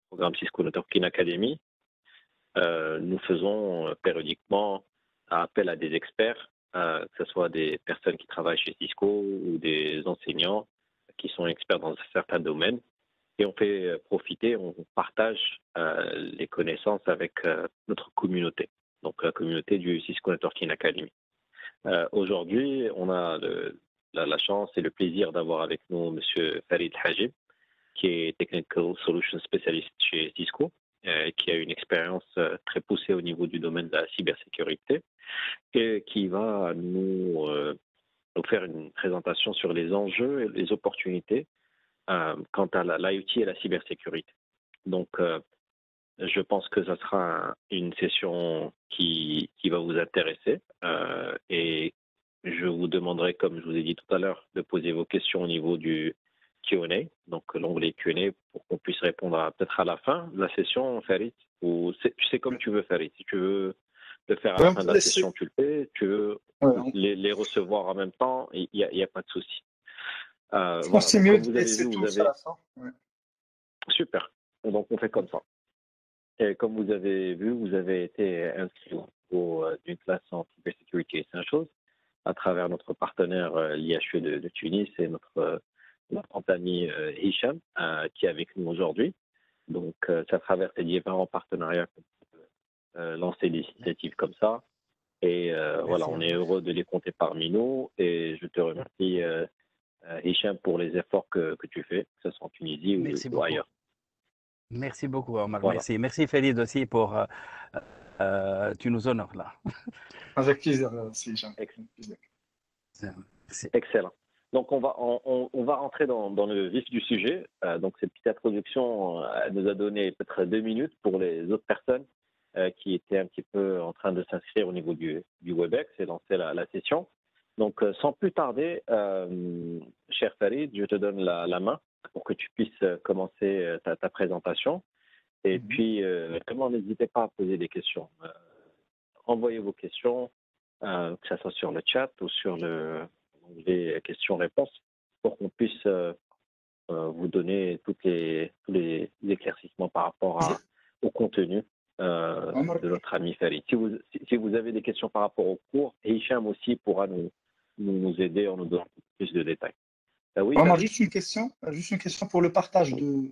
programme Cisco Networking Academy, nous faisons périodiquement appel à des experts, que ce soit des personnes qui travaillent chez Cisco ou des enseignants qui sont experts dans certains domaines. Et on fait profiter, on partage les connaissances avec notre communauté, donc la communauté du Cisco Networking Academy. Aujourd'hui, on a la chance et le plaisir d'avoir avec nous M. Farid Hajib, qui est Technical Solution Specialist chez Cisco, qui a une expérience très poussée au niveau du domaine de la cybersécurité et qui va nous faire une présentation sur les enjeux et les opportunités quant à l'IoT et la cybersécurité. Donc, je pense que ça sera une session qui va vous intéresser et je vous demanderai, comme je vous ai dit tout à l'heure, de poser vos questions au niveau du Q&A, donc l'onglet Q&A, pour qu'on puisse répondre peut-être à la fin de la session, Farid, ou tu sais comme tu veux, Farid. Si tu veux le faire à la fin de la session, tu le fais. Tu veux les recevoir en même temps, il n'y a pas de souci. Je pense que c'est mieux de laisser tout ça à la fin. Ouais. Super. Donc, on fait comme ça. Et comme vous avez vu, vous avez été inscrit d'une classe en cybersécurité Essentials à travers notre partenaire l'IHE de Tunis et notre ami Hicham qui est avec nous aujourd'hui. Donc, c'est à travers ces différents partenariats qu'on peut lancer des initiatives comme ça. Et voilà, on est heureux de les compter parmi nous. Et je te remercie, Hicham, pour les efforts que tu fais, que ce soit en Tunisie ou ailleurs. Merci beaucoup, Omar. Voilà. Merci. Merci, Farid, aussi, pour... tu nous honores, là. Avec plaisir, Hicham. Excellent. Donc, on va rentrer dans le vif du sujet. Donc, cette petite introduction nous a donné peut-être 2 minutes pour les autres personnes qui étaient un petit peu en train de s'inscrire au niveau du WebEx et lancer la session. Donc, sans plus tarder, cher Farid, je te donne la main pour que tu puisses commencer ta présentation. Et puis, vraiment, n'hésitez pas à poser des questions. Envoyez vos questions, que ce soit sur le chat ou sur les questions-réponses, pour qu'on puisse vous donner tous les éclaircissements par rapport au contenu de notre ami Farid. Si vous avez des questions par rapport au cours, Hicham aussi pourra nous aider en nous donnant plus de détails. Oui, juste une question pour le partage de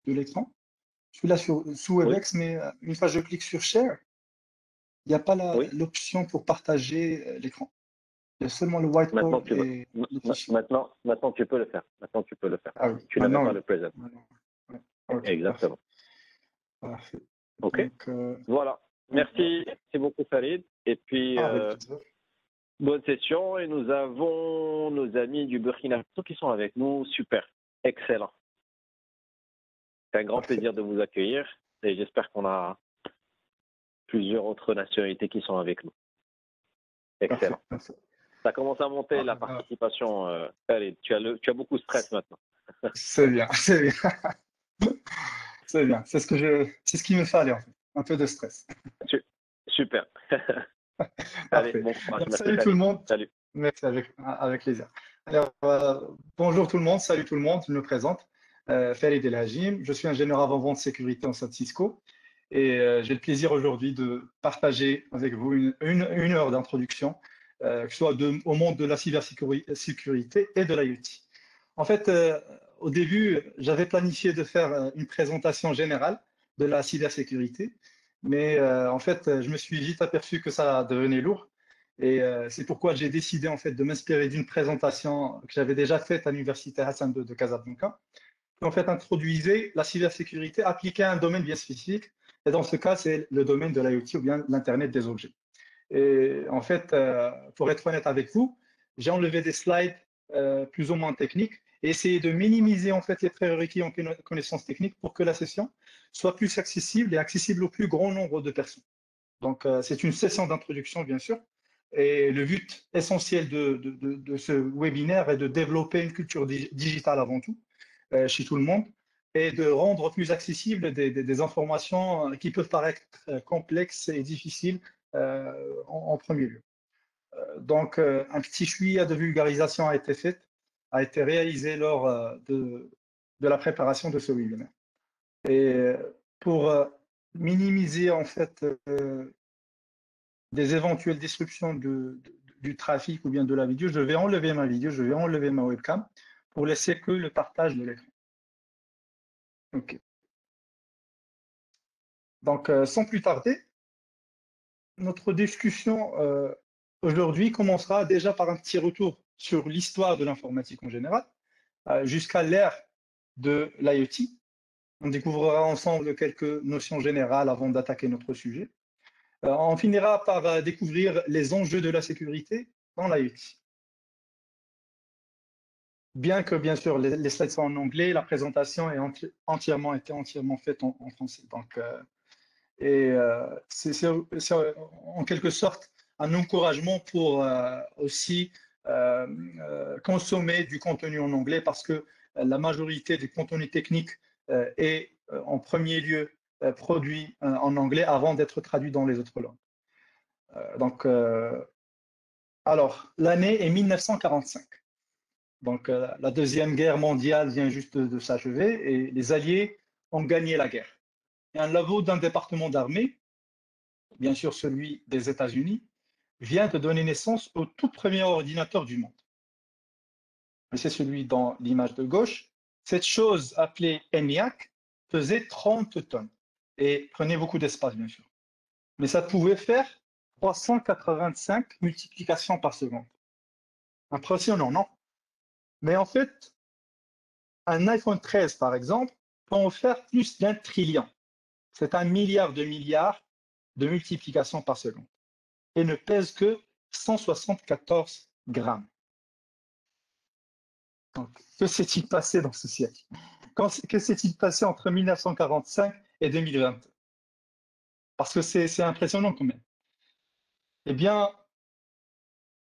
l'écran. Je suis là sous WebEx, mais une fois que je clique sur Share, il n'y a pas l'option pour partager l'écran. Il y a seulement le whiteboard Maintenant, tu peux le faire. Ah, oui. Tu n'avais pas le present. Okay, exactement. Parfait. OK. Donc, voilà. Merci beaucoup, Farid. Et puis, bonne session. Et nous avons nos amis du Burkina Faso qui sont avec nous. Super. Excellent. C'est un grand plaisir de vous accueillir. Et j'espère qu'on a plusieurs autres nationalités qui sont avec nous. Excellent. Parfait. Ça commence à monter la participation, Farid. Tu as beaucoup de stress maintenant. C'est bien. C'est bien. C'est ce qu'il me fallait, en fait. Un peu de stress. Super. Allez, bon courage. Salut tout le monde. Salut. Merci, avec plaisir. Alors, bonjour tout le monde. Salut tout le monde. Je me présente. Farid El Hajim. Je suis ingénieur avant-vente sécurité en sein de Cisco. Et j'ai le plaisir aujourd'hui de partager avec vous une heure d'introduction, que ce soit au monde de la cybersécurité et de l'IoT. En fait, au début, j'avais planifié de faire une présentation générale de la cybersécurité, mais en fait, je me suis vite aperçu que ça devenait lourd. Et c'est pourquoi j'ai décidé en fait de m'inspirer d'une présentation que j'avais déjà faite à l'université Hassan II de Casablanca, qui en fait introduisait la cybersécurité appliquée à un domaine bien spécifique. Et dans ce cas, c'est le domaine de l'IoT ou bien l'Internet des objets. Et en fait, pour être honnête avec vous, j'ai enlevé des slides plus ou moins techniques et essayé de minimiser en fait les prérequis en connaissances techniques pour que la session soit plus accessible et accessible au plus grand nombre de personnes. Donc, c'est une session d'introduction, bien sûr. Et le but essentiel de ce webinaire est de développer une culture digitale avant tout, chez tout le monde, et de rendre plus accessibles des informations qui peuvent paraître complexes et difficiles en premier lieu. Donc, un petit chouïa de vulgarisation a été réalisé lors de la préparation de ce webinaire. Et pour minimiser en fait des éventuelles disruptions du trafic ou bien de la vidéo, je vais enlever ma vidéo, je vais enlever ma webcam pour laisser que le partage de l'écran. OK. Donc, sans plus tarder, notre discussion aujourd'hui commencera déjà par un petit retour sur l'histoire de l'informatique en général, jusqu'à l'ère de l'IoT. On découvrira ensemble quelques notions générales avant d'attaquer notre sujet. On finira par découvrir les enjeux de la sécurité dans l'IoT. Bien que, bien sûr, les slides sont en anglais, la présentation est entièrement faite en français. Donc, c'est en quelque sorte un encouragement pour aussi consommer du contenu en anglais parce que la majorité du contenu technique est en premier lieu produit en anglais avant d'être traduit dans les autres langues. Donc, alors, l'année est 1945. Donc, la Deuxième Guerre mondiale vient juste de s'achever et les Alliés ont gagné la guerre. Et un labo d'un département d'armée, bien sûr celui des États-Unis, vient de donner naissance au tout premier ordinateur du monde. C'est celui dans l'image de gauche. Cette chose appelée ENIAC pesait 30 tonnes et prenait beaucoup d'espace, bien sûr. Mais ça pouvait faire 385 multiplications par seconde. Impressionnant, non? Mais en fait, un iPhone 13, par exemple, peut en faire plus d'1 trillion. C'est 1 milliard de milliards de multiplications par seconde et ne pèse que 174 grammes. Donc, que s'est-il passé dans ce siècle? Que s'est-il passé entre 1945 et 2020? Parce que c'est impressionnant quand même. Eh bien,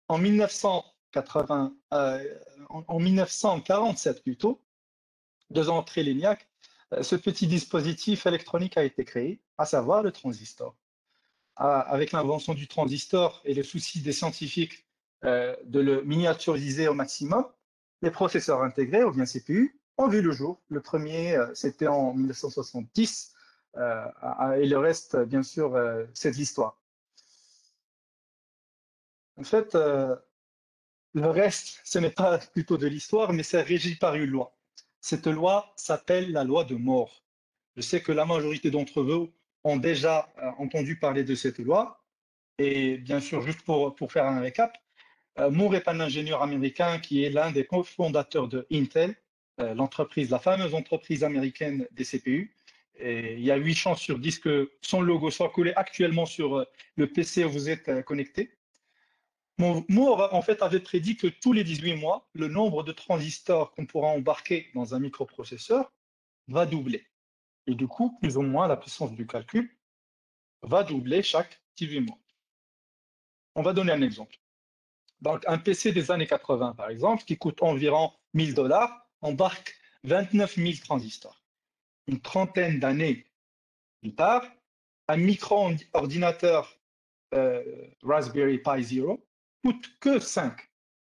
en 1947 plutôt, 2 ans après l'ENIAC, ce petit dispositif électronique a été créé, à savoir le transistor. Avec l'invention du transistor et le souci des scientifiques de le miniaturiser au maximum, les processeurs intégrés, ou bien CPU, ont vu le jour. Le premier, c'était en 1970, et le reste, bien sûr, c'est de l'histoire. En fait, le reste, ce n'est pas plutôt de l'histoire, mais c'est régi par une loi. Cette loi s'appelle la loi de Moore. Je sais que la majorité d'entre vous ont déjà entendu parler de cette loi. Et bien sûr, juste pour faire un récap, Moore est un ingénieur américain qui est l'un des cofondateurs de Intel, l'entreprise, la fameuse entreprise américaine des CPU. Et il y a 8 chances sur 10 que son logo soit collé actuellement sur le PC où vous êtes connecté. Moore, en fait, avait prédit que tous les 18 mois, le nombre de transistors qu'on pourra embarquer dans un microprocesseur va doubler. Et du coup, plus ou moins, la puissance du calcul va doubler chaque 18 mois. On va donner un exemple. Donc, un PC des années 80, par exemple, qui coûte environ 1000 dollars, embarque 29 000 transistors. Une trentaine d'années plus tard, un micro-ordinateur Raspberry Pi Zero coûte que 5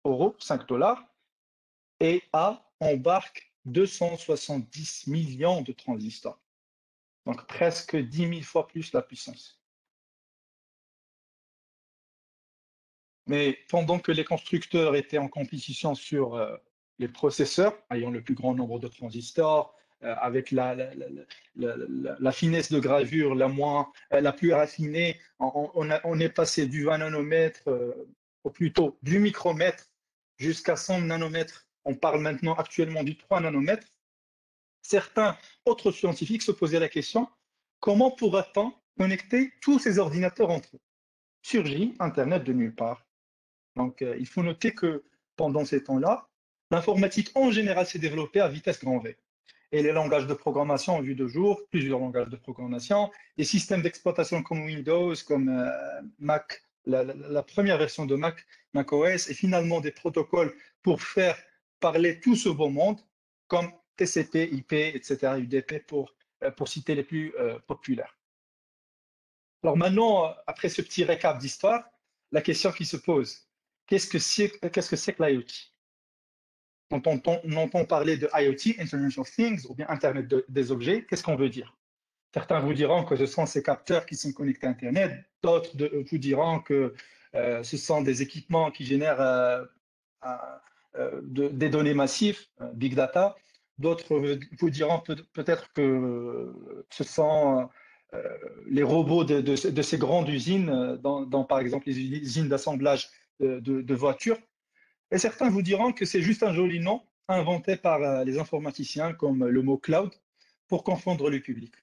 euros, 5 dollars, et embarque 270 millions de transistors. Donc, presque 10 000 fois plus la puissance. Mais pendant que les constructeurs étaient en compétition sur les processeurs, ayant le plus grand nombre de transistors, avec la finesse de gravure la plus raffinée, on est passé du 20 nanomètres, ou plutôt du micromètre, jusqu'à 100 nanomètres. On parle maintenant actuellement du 3 nanomètres. Certains autres scientifiques se posaient la question, comment pourra-t-on connecter tous ces ordinateurs entre eux? Surgit Internet de nulle part. Donc, il faut noter que pendant ces temps-là, l'informatique en général s'est développée à vitesse grand V. Et les langages de programmation ont vu de jour, plusieurs langages de programmation, des systèmes d'exploitation comme Windows, comme Mac, la première version de Mac, macOS, et finalement des protocoles pour faire parler tout ce beau monde, comme TCP, IP, etc., UDP, pour citer les plus populaires. Alors maintenant, après ce petit récap d'histoire, la question qui se pose, qu'est-ce que c'est que l'IoT? Quand on entend parler de IoT, Internet of Things, ou bien Internet des objets, qu'est-ce qu'on veut dire? Certains vous diront que ce sont ces capteurs qui sont connectés à Internet, d'autres vous diront que ce sont des équipements qui génèrent des données massives, big data. D'autres vous diront peut-être que ce sont les robots de ces grandes usines, dans, par exemple les usines d'assemblage de voitures. Et certains vous diront que c'est juste un joli nom inventé par les informaticiens comme le mot cloud pour confondre le public.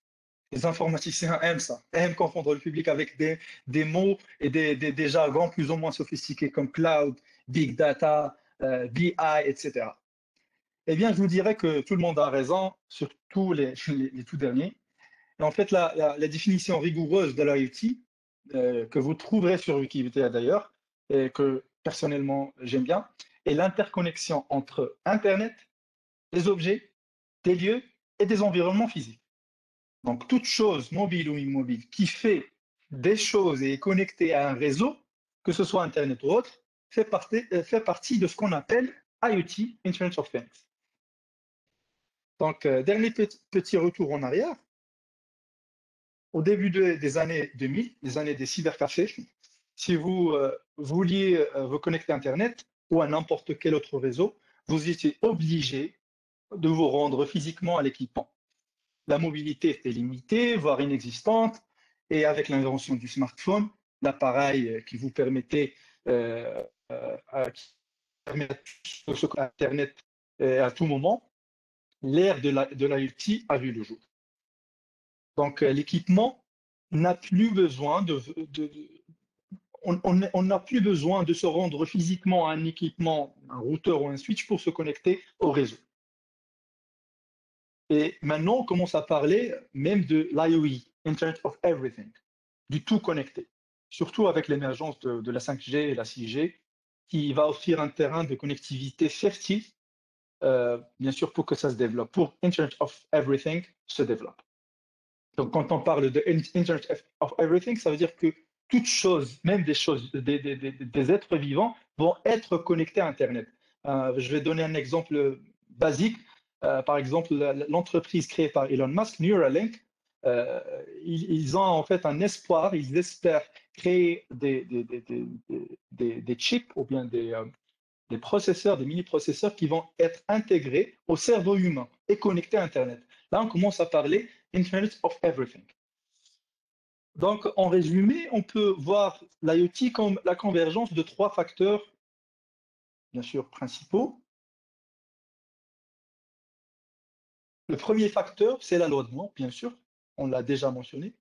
Les informaticiens aiment ça, aiment confondre le public avec des mots et des jargons plus ou moins sophistiqués comme cloud, big data, BI, etc. Eh bien, je vous dirais que tout le monde a raison, surtout les tout derniers. Et en fait, la définition rigoureuse de l'IoT, que vous trouverez sur Wikipédia d'ailleurs, et que personnellement j'aime bien, est l'interconnexion entre Internet, des objets, des lieux et des environnements physiques. Donc, toute chose mobile ou immobile qui fait des choses et est connectée à un réseau, que ce soit Internet ou autre, fait partie de ce qu'on appelle IoT, Internet of Things. Donc, dernier petit retour en arrière. Au début des années 2000, les années des cybercafés, si vous vouliez vous connecter à Internet ou à n'importe quel autre réseau, vous étiez obligé de vous rendre physiquement à l'équipement. La mobilité était limitée, voire inexistante, et avec l'invention du smartphone, l'appareil qui vous permettait de se connecter à Internet à tout moment, l'ère de l'IoT a vu le jour. Donc l'équipement n'a plus besoin on n'a plus besoin de se rendre physiquement à un équipement, un routeur ou un switch pour se connecter au réseau. Et maintenant, on commence à parler même de l'IoE, Internet of Everything, du tout connecté, surtout avec l'émergence de la 5G et la 6G, qui va offrir un terrain de connectivité fertile, bien sûr, pour que ça se développe, pour Internet of Everything se développe. Donc, quand on parle de Internet of Everything, ça veut dire que toutes choses, même des choses, des êtres vivants, vont être connectés à Internet. Je vais donner un exemple basique. Par exemple, l'entreprise créée par Elon Musk, Neuralink, ils ont en fait un espoir, ils espèrent créer des chips ou bien des processeurs, des mini-processeurs qui vont être intégrés au cerveau humain et connectés à Internet. Là, on commence à parler Internet of Everything. Donc, en résumé, on peut voir l'IoT comme la convergence de trois facteurs, bien sûr, principaux. Le premier facteur, c'est la loi de Moore, bien sûr, on l'a déjà mentionné.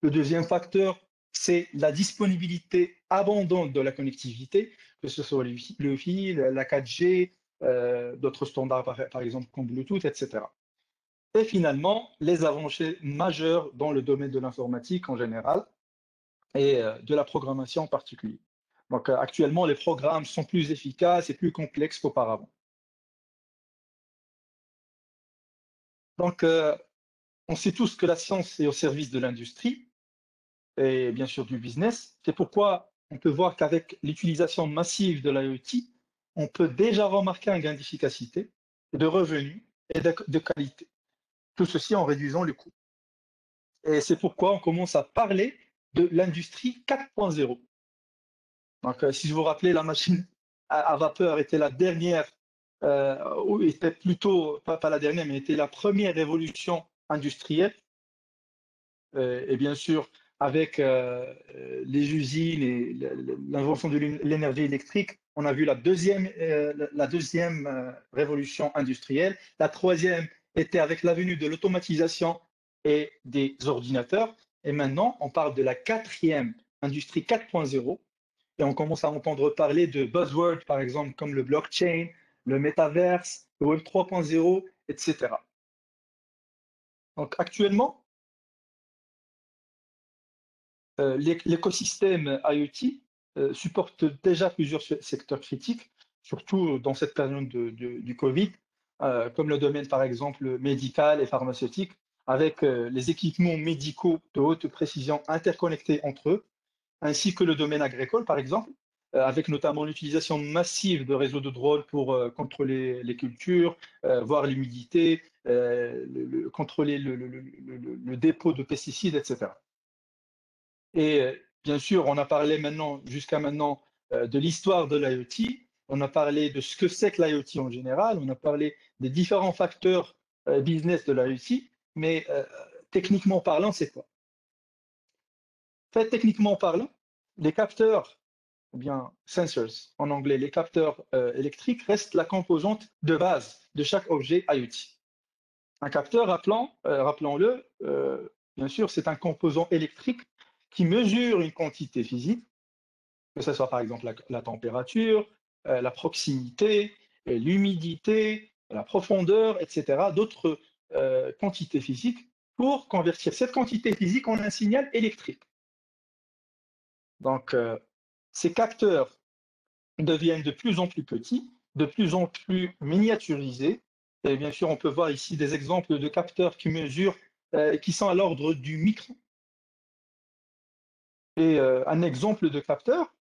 Le deuxième facteur, c'est la disponibilité abondante de la connectivité, que ce soit le fil, la 4G, d'autres standards, par exemple, comme Bluetooth, etc. Et finalement, les avancées majeures dans le domaine de l'informatique en général et de la programmation en particulier. Donc, actuellement, les programmes sont plus efficaces et plus complexes qu'auparavant. Donc, on sait tous que la science est au service de l'industrie et bien sûr du business. C'est pourquoi on peut voir qu'avec l'utilisation massive de l'IoT, on peut déjà remarquer un gain d'efficacité, de revenus et de qualité. Tout ceci en réduisant le coût. Et c'est pourquoi on commence à parler de l'industrie 4.0. Donc, si vous vous rappelez, la machine à vapeur était la dernière, ou était plutôt, pas la dernière, mais était la première révolution industrielle. Et bien sûr, avec les usines et l'invention de l'énergie électrique, on a vu la deuxième révolution industrielle. La troisième était avec la venue de l'automatisation et des ordinateurs. Et maintenant, on parle de la quatrième industrie 4.0. Et on commence à entendre parler de buzzwords, par exemple, comme le blockchain, le métaverse, le web 3.0, etc. Donc actuellement, l'écosystème IoT supporte déjà plusieurs secteurs critiques, surtout dans cette période du Covid, comme le domaine par exemple médical et pharmaceutique, avec les équipements médicaux de haute précision interconnectés entre eux, ainsi que le domaine agricole par exemple, avec notamment l'utilisation massive de réseaux de drones pour contrôler les cultures, voir l'humidité, contrôler le dépôt de pesticides, etc. Et bien sûr, on a parlé maintenant, jusqu'à maintenant, de l'histoire de l'IoT. On a parlé de ce que c'est que l'IoT en général. On a parlé des différents facteurs business de l'IoT. Mais techniquement parlant, c'est quoi? En fait, techniquement parlant, les capteurs, ou bien sensors en anglais, les capteurs électriques restent la composante de base de chaque objet IoT. Un capteur, rappelons-le, bien sûr, c'est un composant électrique qui mesure une quantité physique, que ce soit par exemple la température, la proximité, l'humidité, la profondeur, etc., d'autres quantités physiques, pour convertir cette quantité physique en un signal électrique. Donc, ces capteurs deviennent de plus en plus petits, de plus en plus miniaturisés. Et bien sûr, on peut voir ici des exemples de capteurs qui mesurent, qui sont à l'ordre du micron. Et un exemple de capteur,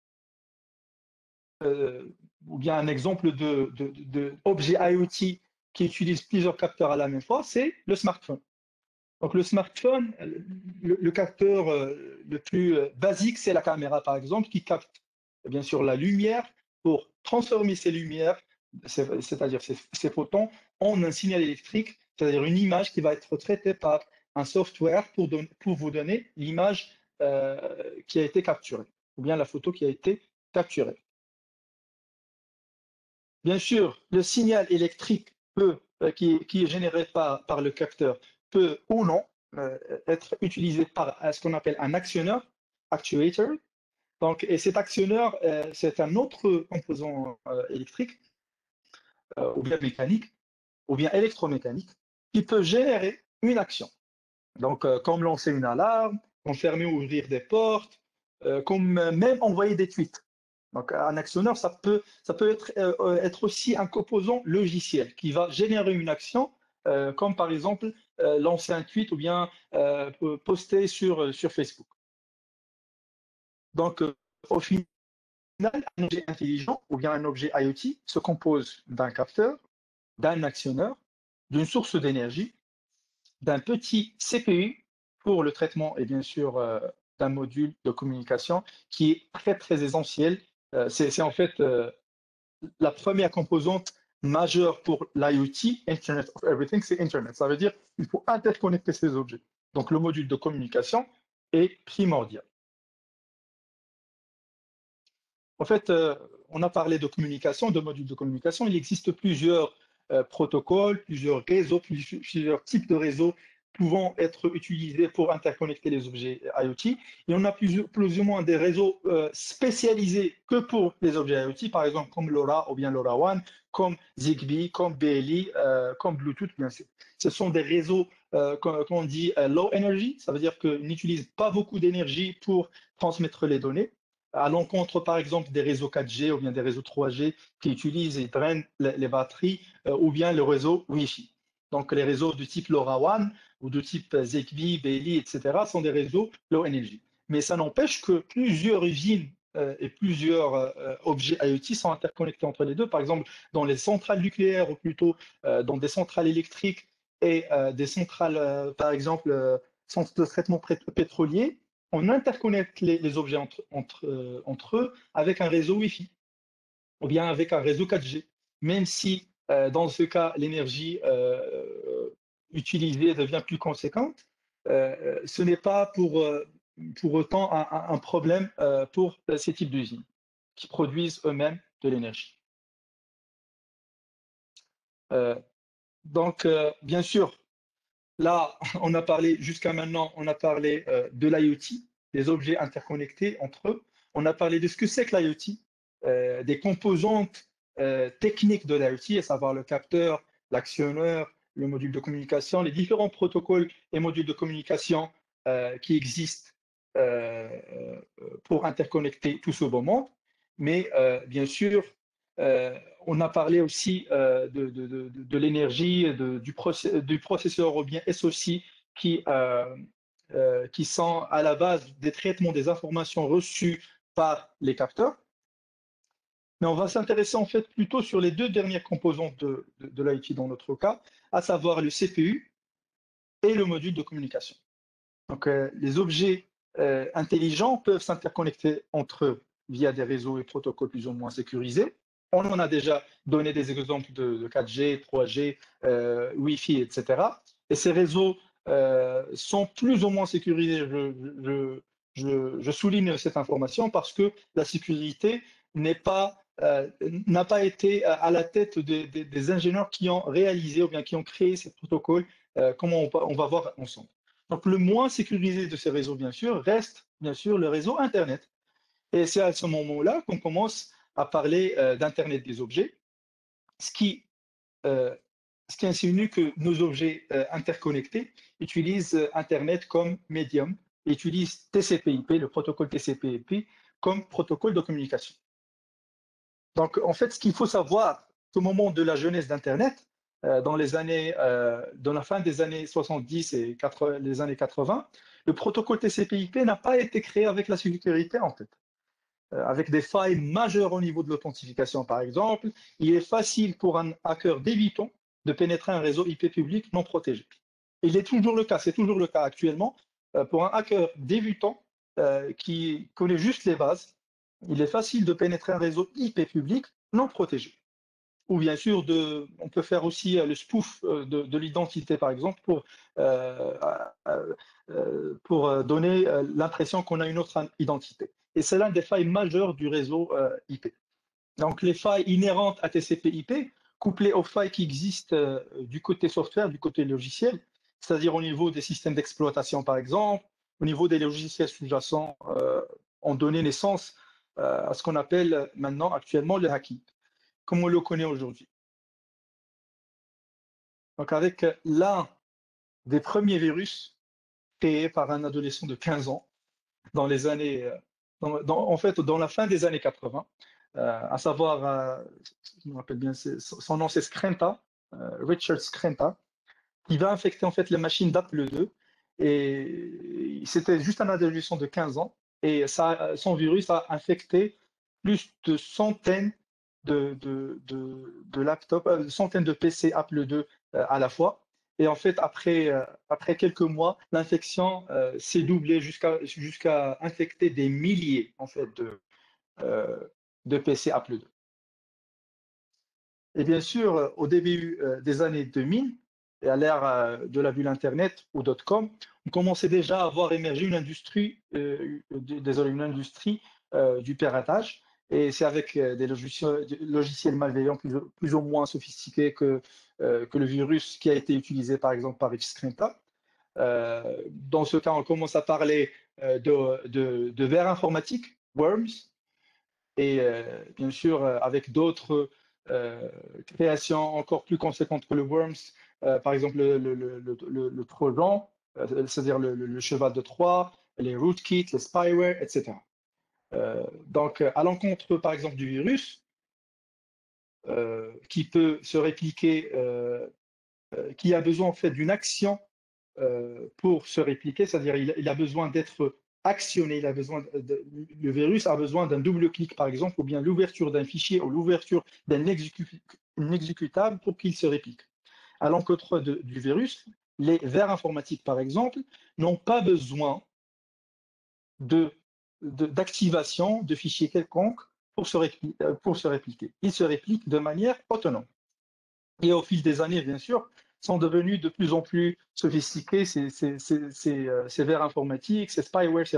ou bien un exemple d'objet IoT qui utilise plusieurs capteurs à la même fois, c'est le smartphone. Donc le smartphone, le capteur le plus basique, c'est la caméra, par exemple, qui capte bien sûr la lumière pour transformer ces lumières, c'est-à-dire ces photons, en un signal électrique, c'est-à-dire une image qui va être traitée par un software pour vous donner l'image qui a été capturée, ou bien la photo qui a été capturée. Bien sûr, le signal électrique qui est généré par le capteur peut ou non être utilisé par ce qu'on appelle un actionneur, actuator. Donc, et cet actionneur, c'est un autre composant électrique, ou bien mécanique, ou bien électromécanique, qui peut générer une action. Donc, comme lancer une alarme, comme fermer ou ouvrir des portes, comme même envoyer des tweets. Donc, un actionneur, ça peut être aussi un composant logiciel qui va générer une action, comme par exemple lancer un tweet ou bien poster sur Facebook. Donc, au final, un objet intelligent ou bien un objet IoT se compose d'un capteur, d'un actionneur, d'une source d'énergie, d'un petit CPU pour le traitement et bien sûr d'un module de communication qui est très très essentiel. C'est en fait la première composante majeure pour l'IoT, Internet of Everything, c'est Internet. Ça veut dire qu'il faut interconnecter ces objets. Donc le module de communication est primordial. En fait, on a parlé de communication, de modules de communication. Il existe plusieurs protocoles, plusieurs réseaux, plusieurs types de réseaux pouvant être utilisés pour interconnecter les objets IoT. Et on a plus ou moins des réseaux spécialisés que pour les objets IoT, par exemple comme LoRa ou bien LoRaWAN, comme Zigbee, comme BLE, comme Bluetooth, bien sûr. Ce sont des réseaux qu'on dit low energy, ça veut dire qu'ils n'utilisent pas beaucoup d'énergie pour transmettre les données, à l'encontre, par exemple, des réseaux 4G ou bien des réseaux 3G qui utilisent et drainent les batteries, ou bien le réseau Wi-Fi. Donc, les réseaux de type LoRaWAN ou de type Zigbee, BLE, etc., sont des réseaux low energy. Mais ça n'empêche que plusieurs usines et plusieurs objets IoT sont interconnectés entre les deux. Par exemple, dans les centrales nucléaires ou plutôt dans des centrales électriques et des centrales, par exemple, centres de traitement pétrolier, on interconnecte les objets entre eux avec un réseau Wi-Fi ou bien avec un réseau 4G, même si dans ce cas, l'énergie utilisée devient plus conséquente, ce n'est pas pour autant un problème pour ces types d'usines qui produisent eux-mêmes de l'énergie. Donc, bien sûr, là, on a parlé, jusqu'à maintenant, on a parlé de l'IoT, des objets interconnectés entre eux. On a parlé de ce que c'est que l'IoT, des composantes techniques de l'IoT, à savoir le capteur, l'actionneur, le module de communication, les différents protocoles et modules de communication qui existent pour interconnecter tout ce beau monde. Mais bien sûr, on a parlé aussi de l'énergie, du processeur ou bien SoC qui sont à la base des traitements des informations reçues par les capteurs. Mais on va s'intéresser en fait plutôt sur les deux dernières composantes de l'IT dans notre cas, à savoir le CPU et le module de communication. Donc, les objets intelligents peuvent s'interconnecter entre eux via des réseaux et protocoles plus ou moins sécurisés. On en a déjà donné des exemples de 4G, 3G, Wi-Fi, etc. Et ces réseaux sont plus ou moins sécurisés. Je souligne cette information parce que la sécurité n'a pas été à la tête des ingénieurs qui ont réalisé ou bien qui ont créé ces protocoles, comme on va voir ensemble. Donc, le moins sécurisé de ces réseaux, bien sûr, reste, bien sûr, le réseau Internet. Et c'est à ce moment-là qu'on commence à parler d'Internet des objets, ce qui, euh, ce qui insinue que nos objets interconnectés utilisent Internet comme médium, et utilisent TCP/IP, le protocole TCP/IP, comme protocole de communication. Donc, en fait, ce qu'il faut savoir au moment de la jeunesse d'Internet, dans la fin des années 70 et les années 80, le protocole TCP/IP n'a pas été créé avec la sécurité, en fait. Avec des failles majeures au niveau de l'authentification, par exemple, il est facile pour un hacker débutant de pénétrer un réseau IP public non protégé. Il est toujours le cas, c'est toujours le cas actuellement. Pour un hacker débutant qui connaît juste les bases, il est facile de pénétrer un réseau IP public non protégé. Ou bien sûr, on peut faire aussi le spoof de l'identité, par exemple, pour donner l'impression qu'on a une autre identité. Et c'est l'un des failles majeures du réseau IP. Donc, les failles inhérentes à TCP/IP, couplées aux failles qui existent du côté software, du côté logiciel, c'est-à-dire au niveau des systèmes d'exploitation, par exemple, au niveau des logiciels sous-jacents, ont donné naissance à ce qu'on appelle maintenant, actuellement, le hacking, comme on le connaît aujourd'hui. Donc, avec l'un des premiers virus créés par un adolescent de 15 ans dans les années, en fait, dans la fin des années 80, à savoir, je me rappelle bien, son nom c'est Skrenta, Richard Skrenta, qui va infecter en fait les machines d'Apple II. Et c'était juste un adolescent de 15 ans. Et son virus a infecté plus de centaines de laptops, centaines de PC Apple II à la fois. Et en fait, après quelques mois, l'infection s'est doublée jusqu'à infecter des milliers en fait, de PC Apple II. Et bien sûr, au début des années 2000, et à l'ère de la bulle Internet ou .com, on commençait déjà à voir émerger une industrie, du piratage. Et c'est avec des logiciels malveillants plus ou moins sophistiqués que le virus qui a été utilisé par exemple par Xcrinta. Dans ce cas, on commence à parler de vers informatiques, worms, et bien sûr avec d'autres créations encore plus conséquentes que le worms, par exemple le Trojan, c'est-à-dire le cheval de Troie, les rootkits, les spyware, etc. Donc, à l'encontre, par exemple, du virus, qui peut se répliquer, qui a besoin en fait d'une action pour se répliquer, c'est-à-dire il a besoin d'être actionné, le virus a besoin d'un double clic, par exemple, ou bien l'ouverture d'un fichier ou l'ouverture d'un exécutable pour qu'il se réplique. À l'encontre du virus, les vers informatiques, par exemple, n'ont pas besoin d'activation de fichiers quelconques pour se répliquer. Ils se répliquent de manière autonome. Et au fil des années, bien sûr, sont devenus de plus en plus sophistiqués, ces vers informatiques, ces spyware, ces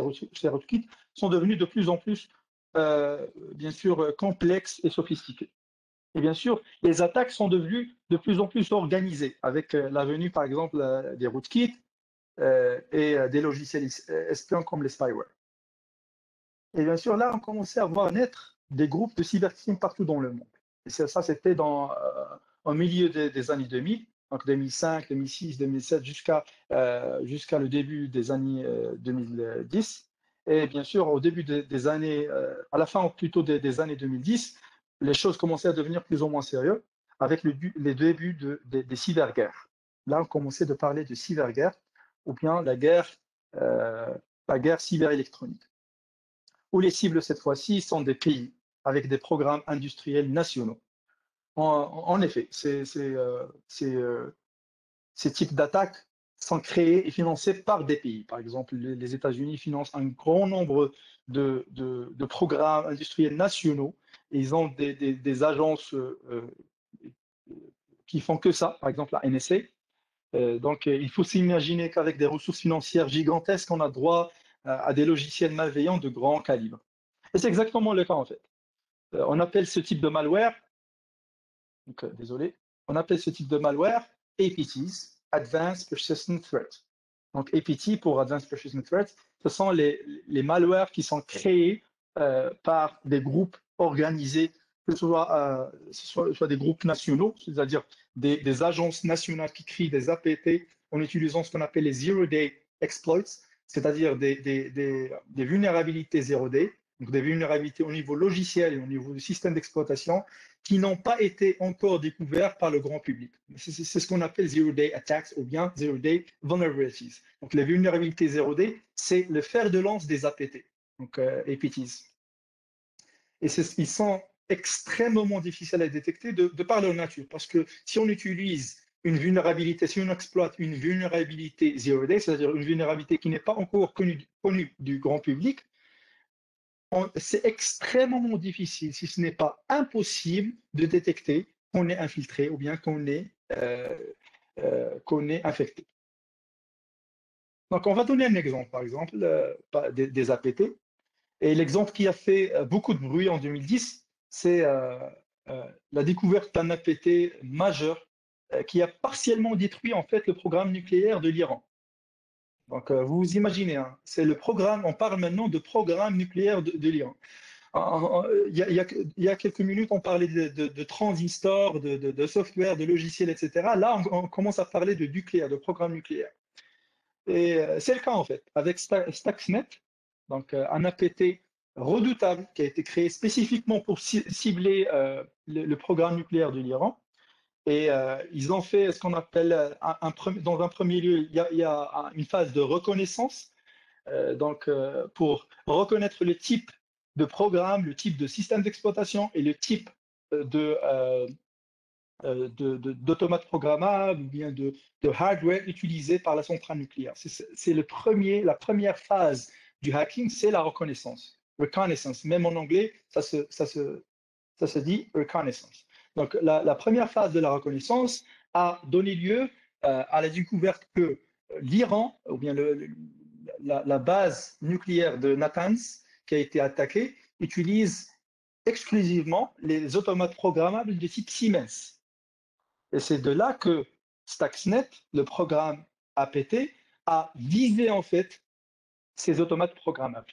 rootkits sont devenus de plus en plus, bien sûr, complexes et sophistiqués. Et bien sûr, les attaques sont devenues de plus en plus organisées, avec la venue, par exemple, des rootkits et des logiciels espions comme les spyware. Et bien sûr, là, on commençait à voir naître des groupes de cybercrime partout dans le monde. Et ça c'était au milieu des années 2000, donc 2005, 2006, 2007, jusqu'à le début des années 2010. Et bien sûr, au début des années, à la fin plutôt des années 2010, les choses commençaient à devenir plus ou moins sérieuses avec les débuts des cyberguerres. Là, on commençait de parler de cyberguerre ou bien la guerre cyberélectronique, où les cibles cette fois-ci sont des pays. avec des programmes industriels nationaux. En effet, ces types d'attaques sont créés et financés par des pays. Par exemple, les États-Unis financent un grand nombre de programmes industriels nationaux. Et ils ont des agences qui font que ça, par exemple la NSA. Donc, il faut s'imaginer qu'avec des ressources financières gigantesques, on a droit à des logiciels malveillants de grand calibre. Et c'est exactement le cas en fait. On appelle ce type de malware, donc, désolé, on appelle ce type de malware APTs, Advanced Persistent Threat. Donc APT pour Advanced Persistent Threat, ce sont les malwares qui sont créés par des groupes organisés, que ce soit des groupes nationaux, c'est-à-dire des agences nationales qui créent des APT en utilisant ce qu'on appelle les Zero-Day Exploits, c'est-à-dire des vulnérabilités zero-day, donc des vulnérabilités au niveau logiciel et au niveau du système d'exploitation qui n'ont pas été encore découverts par le grand public. C'est ce qu'on appelle Zero-Day Attacks ou bien Zero-Day Vulnerabilities. Donc les vulnérabilités zero-day, c'est le fer de lance des APT, donc APTs. Et ils sont extrêmement difficiles à détecter de par leur nature, parce que si on utilise une vulnérabilité, si on exploite une vulnérabilité zero-day, c'est-à-dire une vulnérabilité qui n'est pas encore connue du grand public, c'est extrêmement difficile, si ce n'est pas impossible, de détecter qu'on est infiltré ou bien qu'on est infecté. Donc, on va donner un exemple, par exemple, des APT. Et l'exemple qui a fait beaucoup de bruit en 2010, c'est la découverte d'un APT majeur qui a partiellement détruit en fait le programme nucléaire de l'Iran. Donc, vous imaginez, hein, c'est le programme, on parle maintenant de programme nucléaire de l'Iran. Il y a quelques minutes, on parlait de transistors, de software, de logiciels, etc. Là, on commence à parler de nucléaire, de programme nucléaire. Et c'est le cas en fait, avec Stuxnet, donc un APT redoutable qui a été créé spécifiquement pour cibler le programme nucléaire de l'Iran. Et ils ont fait ce qu'on appelle, dans un premier lieu, il y a une phase de reconnaissance, pour reconnaître le type de programme, le type de système d'exploitation et le type d'automates programmables ou bien de hardware utilisé par la centrale nucléaire. C'est la première phase du hacking, c'est la reconnaissance. Reconnaissance, même en anglais, ça se dit reconnaissance. Donc, la première phase de la reconnaissance a donné lieu à la découverte que l'Iran, ou bien la base nucléaire de Natanz, qui a été attaquée, utilise exclusivement les automates programmables de type Siemens. Et c'est de là que Stuxnet, le programme APT, a visé en fait ces automates programmables.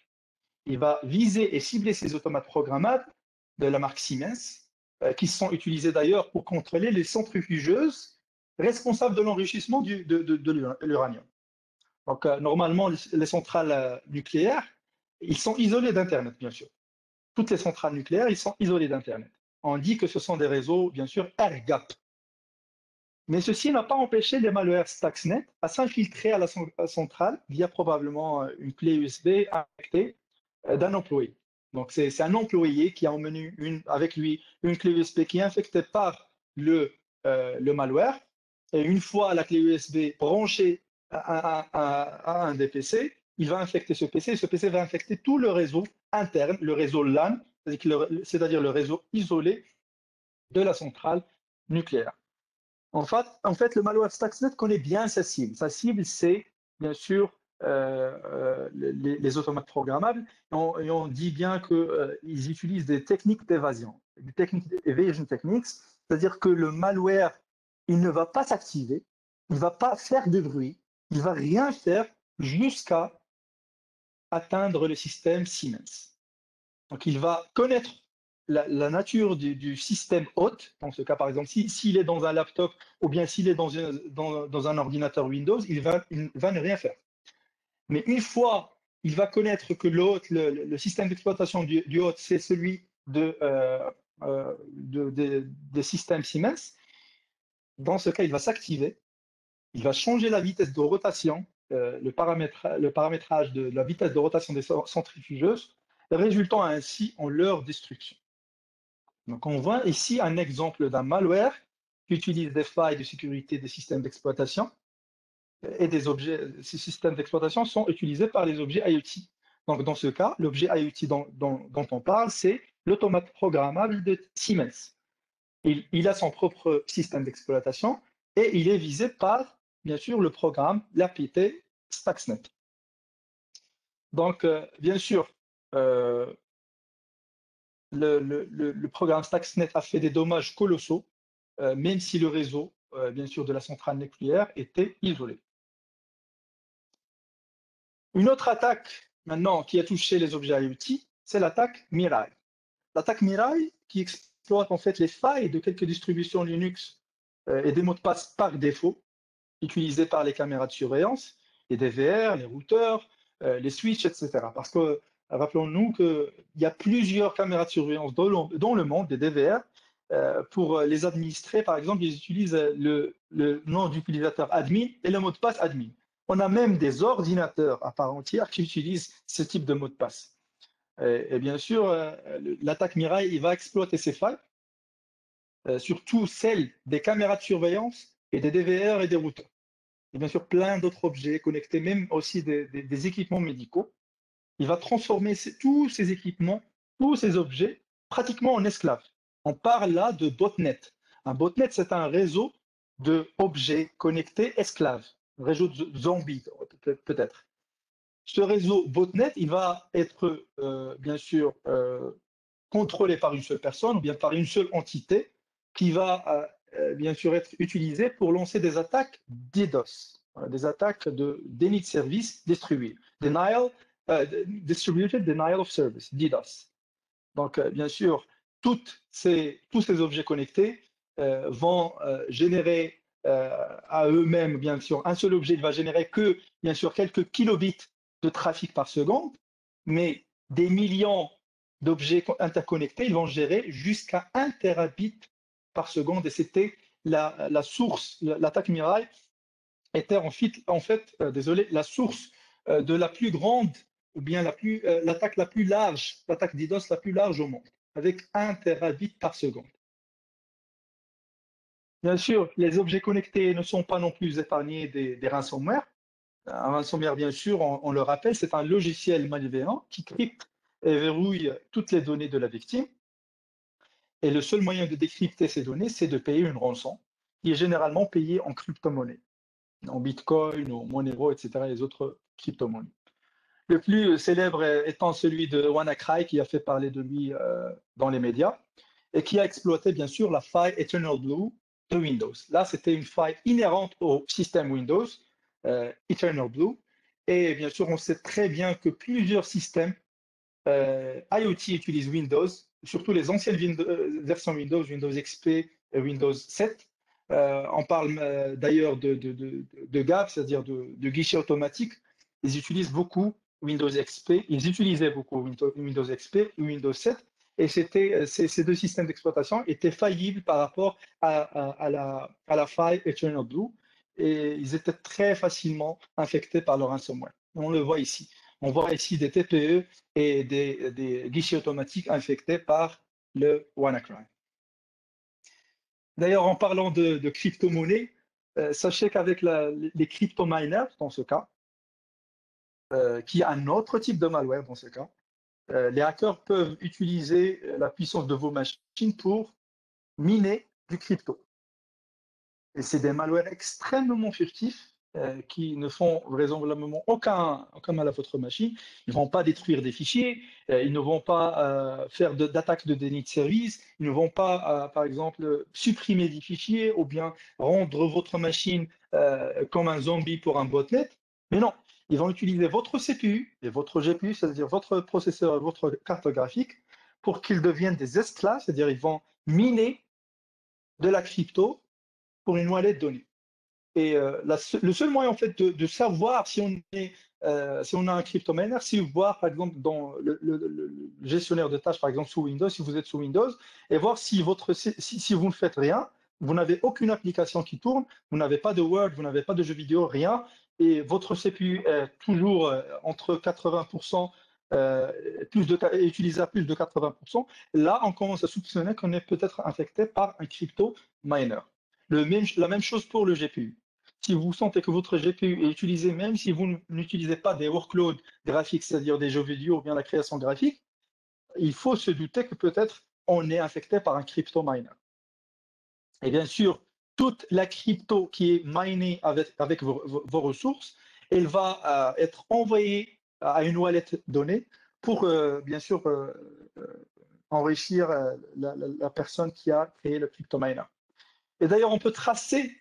Il va viser et cibler ces automates programmables de la marque Siemens, qui sont utilisés d'ailleurs pour contrôler les centrifugeuses responsables de l'enrichissement de l'uranium. Donc, normalement, les centrales nucléaires, ils sont isolés d'Internet, bien sûr. Toutes les centrales nucléaires, ils sont isolés d'Internet. On dit que ce sont des réseaux, bien sûr, air-gap. Mais ceci n'a pas empêché les malwares Stuxnet à s'infiltrer à la centrale via probablement une clé USB infectée d'un employé. Donc, c'est un employé qui a emmené avec lui une clé USB qui est infectée par le malware. Et une fois la clé USB branchée à un des PC, il va infecter ce PC et ce PC va infecter tout le réseau interne, le réseau LAN, c'est-à-dire le réseau isolé de la centrale nucléaire. En fait, le malware Stuxnet connaît bien sa cible. Sa cible, c'est bien sûr les automates programmables. Et on dit bien qu'ils utilisent des techniques d'évasion, des techniques evasion techniques, c'est-à-dire que le malware, il ne va pas s'activer, il ne va pas faire de bruit, il ne va rien faire jusqu'à atteindre le système Siemens. Donc, il va connaître la nature du système hôte, dans ce cas par exemple, s'il est dans un laptop ou bien s'il est dans un ordinateur Windows, il va ne rien faire. Mais une fois, il va connaître que le système d'exploitation du hôte, c'est celui des systèmes Siemens, dans ce cas, il va s'activer, il va changer la vitesse de rotation, le paramétrage de la vitesse de rotation des centrifugeuses, résultant ainsi en leur destruction. Donc, on voit ici un exemple d'un malware qui utilise des failles de sécurité des systèmes d'exploitation et des objets. Ces systèmes d'exploitation sont utilisés par les objets IoT. Donc, dans ce cas, l'objet IoT dont on parle, c'est l'automate programmable de Siemens. Il a son propre système d'exploitation et il est visé par, bien sûr, le programme, l'APT Stuxnet. Donc, bien sûr, le programme Stuxnet a fait des dommages colossaux, même si le réseau, bien sûr, de la centrale nucléaire était isolé. Une autre attaque, maintenant, qui a touché les objets IoT, c'est l'attaque Mirai. L'attaque Mirai, qui exploite en fait les failles de quelques distributions Linux et des mots de passe par défaut, utilisés par les caméras de surveillance, les DVR, les routeurs, les switches, etc. Parce que rappelons-nous qu'il y a plusieurs caméras de surveillance dans le monde, des DVR. Pour les administrer, par exemple, ils utilisent le nom d'utilisateur admin et le mot de passe admin. On a même des ordinateurs à part entière qui utilisent ce type de mot de passe. Et bien sûr, l'attaque Mirai, il va exploiter ces failles, surtout celles des caméras de surveillance et des DVR et des routeurs. Et bien sûr, plein d'autres objets connectés, même aussi des équipements médicaux. Il va transformer tous ces équipements, tous ces objets, pratiquement en esclaves. On parle là de botnet. Un botnet, c'est un réseau d'objets connectés esclaves, un réseau de zombies peut-être. Ce réseau botnet, il va être bien sûr contrôlé par une seule personne ou bien par une seule entité qui va bien sûr être utilisée pour lancer des attaques DDoS, des attaques de déni de service distribué, distributed denial of service, DDoS. Donc bien sûr, tous ces objets connectés vont générer à eux-mêmes, bien sûr, un seul objet ne va générer que, bien sûr, quelques kilobits de trafic par seconde, mais des millions d'objets interconnectés, ils vont gérer jusqu'à 1 terabit par seconde. Et c'était la source, l'attaque Mirai était en fait désolé, la source de la plus grande, ou bien l'attaque la plus large, l'attaque DDoS la plus large au monde, avec 1 terabit par seconde. Bien sûr, les objets connectés ne sont pas non plus épargnés des ransomware. Un ransomware, bien sûr, on le rappelle, c'est un logiciel malveillant qui crypte et verrouille toutes les données de la victime. Et le seul moyen de décrypter ces données, c'est de payer une rançon, qui est généralement payée en crypto-monnaie, en Bitcoin, en Monero, etc., les autres crypto-monnaies. Le plus célèbre étant celui de WannaCry, qui a fait parler de lui dans les médias, et qui a exploité, bien sûr, la faille Eternal Blue de Windows. Là, c'était une faille inhérente au système Windows, Eternal Blue. Et bien sûr, on sait très bien que plusieurs systèmes IoT utilisent Windows, surtout les anciennes versions Windows, Windows XP et Windows 7. On parle d'ailleurs de GAP, c'est-à-dire de guichet automatique. Ils utilisent beaucoup Windows XP, ils utilisaient beaucoup Windows XP et Windows 7. Et ces deux systèmes d'exploitation étaient faillibles par rapport à la faille Eternal Blue. Et ils étaient très facilement infectés par le ransomware. On le voit ici. On voit ici des TPE et des guichets automatiques infectés par le WannaCry. D'ailleurs, en parlant de crypto-monnaies, sachez qu'avec les crypto-miners, dans ce cas, qui est un autre type de malware dans ce cas, les hackers peuvent utiliser la puissance de vos machines pour miner du crypto. Et c'est des malwares extrêmement furtifs qui ne font vraisemblablement aucun mal à votre machine. Ils ne vont pas détruire des fichiers, ils ne vont pas faire d'attaque de déni de service, ils ne vont pas, par exemple, supprimer des fichiers ou bien rendre votre machine comme un zombie pour un botnet. Mais non, ils vont utiliser votre CPU et votre GPU, c'est-à-dire votre processeur, votre carte graphique, pour qu'ils deviennent des esclaves, c'est-à-dire ils vont miner de la crypto pour une wallet donnée. Et le seul moyen en fait de savoir si on a un cryptominer, c'est voir par exemple dans le gestionnaire de tâches, par exemple sous Windows, si vous êtes sous Windows, et voir si vous ne faites rien, vous n'avez aucune application qui tourne, vous n'avez pas de Word, vous n'avez pas de jeux vidéo, rien, et votre CPU est toujours entre 80% utilisé à plus de 80%, là, on commence à soupçonner qu'on est peut-être infecté par un crypto miner. La même chose pour le GPU. Si vous sentez que votre GPU est utilisé, même si vous n'utilisez pas des workloads graphiques, c'est-à-dire des jeux vidéo ou bien la création graphique, il faut se douter que peut-être on est infecté par un crypto miner. Et bien sûr, toute la crypto qui est minée avec vos ressources, elle va être envoyée à une wallet donnée pour, bien sûr, enrichir la personne qui a créé le crypto miner. Et d'ailleurs, on peut tracer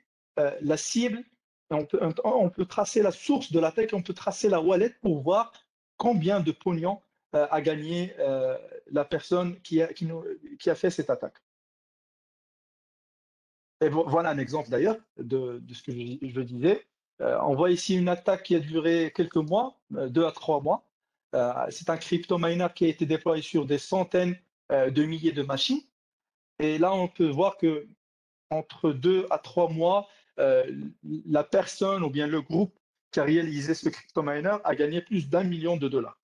la cible, on peut tracer la source de l'attaque, on peut tracer la wallet pour voir combien de pognon a gagné la personne qui a fait cette attaque. Et voilà un exemple d'ailleurs de ce que je disais. On voit ici une attaque qui a duré quelques mois, 2 à 3 mois. C'est un crypto miner qui a été déployé sur des centaines de milliers de machines. Et là, on peut voir que entre 2 à 3 mois, la personne ou bien le groupe qui a réalisé ce crypto miner a gagné plus d'1 million de dollars.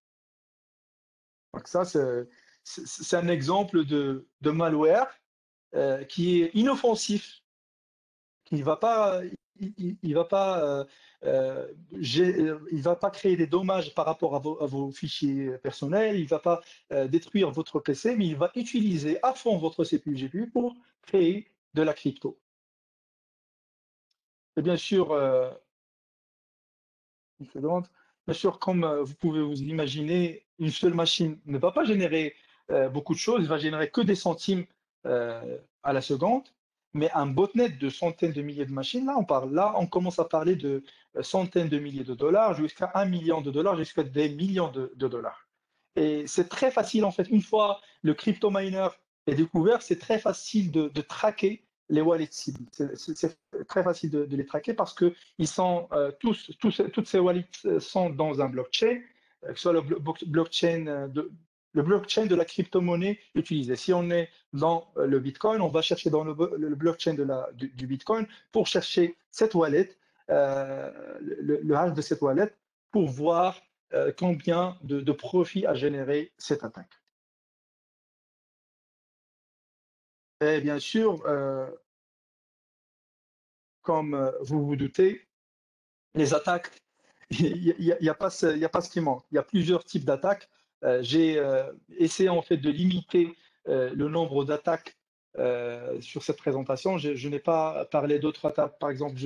Donc ça, c'est un exemple de malware qui est inoffensif, qui ne va pas, il va pas, il va pas créer des dommages par rapport à vos fichiers personnels, il ne va pas détruire votre PC, mais il va utiliser à fond votre CPU GPU pour créer de la crypto. Et bien sûr, une seconde. Bien sûr, comme vous pouvez vous imaginer, une seule machine ne va pas générer beaucoup de choses, elle va générer que des centimes à la seconde. Mais un botnet de centaines de milliers de machines, là, on commence à parler de centaines de milliers de dollars jusqu'à 1 million de dollars, jusqu'à des millions de dollars. Et c'est très facile, en fait, une fois le crypto miner est découvert, c'est très facile de traquer les wallets cibles. C'est très facile de les traquer parce que ils sont toutes ces wallets sont dans un blockchain, que ce soit le blockchain de la crypto-monnaie utilisée. Si on est dans le Bitcoin, on va chercher dans le blockchain du Bitcoin pour chercher cette wallet, le hash de cette wallet, pour voir combien de profit a généré cette attaque. Et bien sûr, comme vous vous doutez, les attaques, il n'y a pas ce qui manque. Il y a plusieurs types d'attaques. J'ai essayé en fait de limiter le nombre d'attaques sur cette présentation. Je n'ai pas parlé d'autres attaques. Par exemple,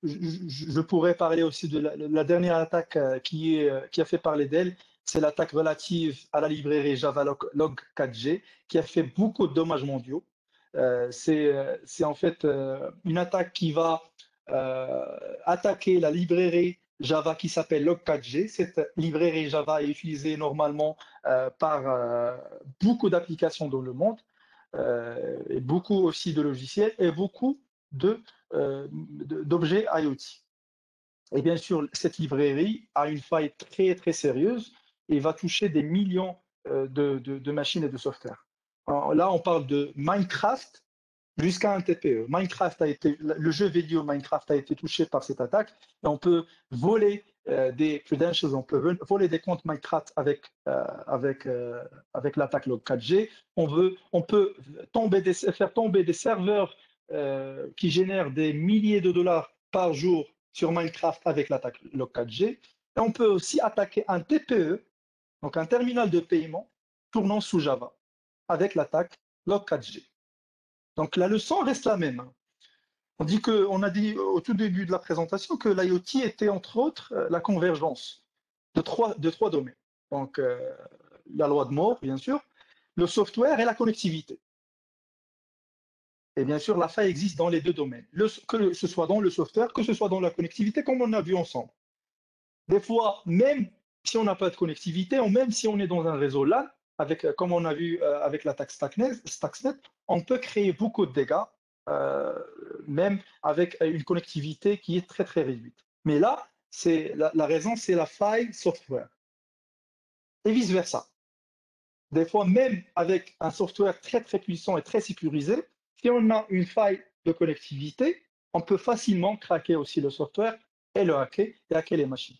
je pourrais parler aussi de la dernière attaque qui a fait parler d'elle. C'est l'attaque relative à la librairie Java Log4j qui a fait beaucoup de dommages mondiaux. C'est en fait une attaque qui va attaquer la librairie Java qui s'appelle Log4j. Cette librairie Java est utilisée normalement par beaucoup d'applications dans le monde, et beaucoup aussi de logiciels et beaucoup d'objets IoT. Et bien sûr, cette librairie a une faille très très sérieuse et va toucher des millions de machines et de software. Alors là, on parle de Minecraft jusqu'à un TPE. Le jeu vidéo Minecraft a été touché par cette attaque et on peut voler des credentials, on peut voler des comptes Minecraft avec l'attaque Log4j. On peut faire tomber des serveurs qui génèrent des milliers de dollars par jour sur Minecraft avec l'attaque Log4j. Et on peut aussi attaquer un TPE, donc un terminal de paiement tournant sous Java, avec l'attaque Log4j. Donc la leçon reste la même. On a dit au tout début de la présentation que l'IoT était entre autres la convergence de trois domaines. Donc la loi de Moore, bien sûr, le software et la connectivité. Et bien sûr, la faille existe dans les deux domaines, que ce soit dans le software, que ce soit dans la connectivité, comme on a vu ensemble. Des fois, même si on n'a pas de connectivité, ou même si on est dans un réseau LAN, comme on a vu avec l'attaque Stuxnet, on peut créer beaucoup de dégâts, même avec une connectivité qui est très très réduite. Mais là, la raison, c'est la faille software. Et vice-versa. Des fois, même avec un software très très puissant et très sécurisé, si on a une faille de connectivité, on peut facilement craquer aussi le software et le hacker et hacker les machines.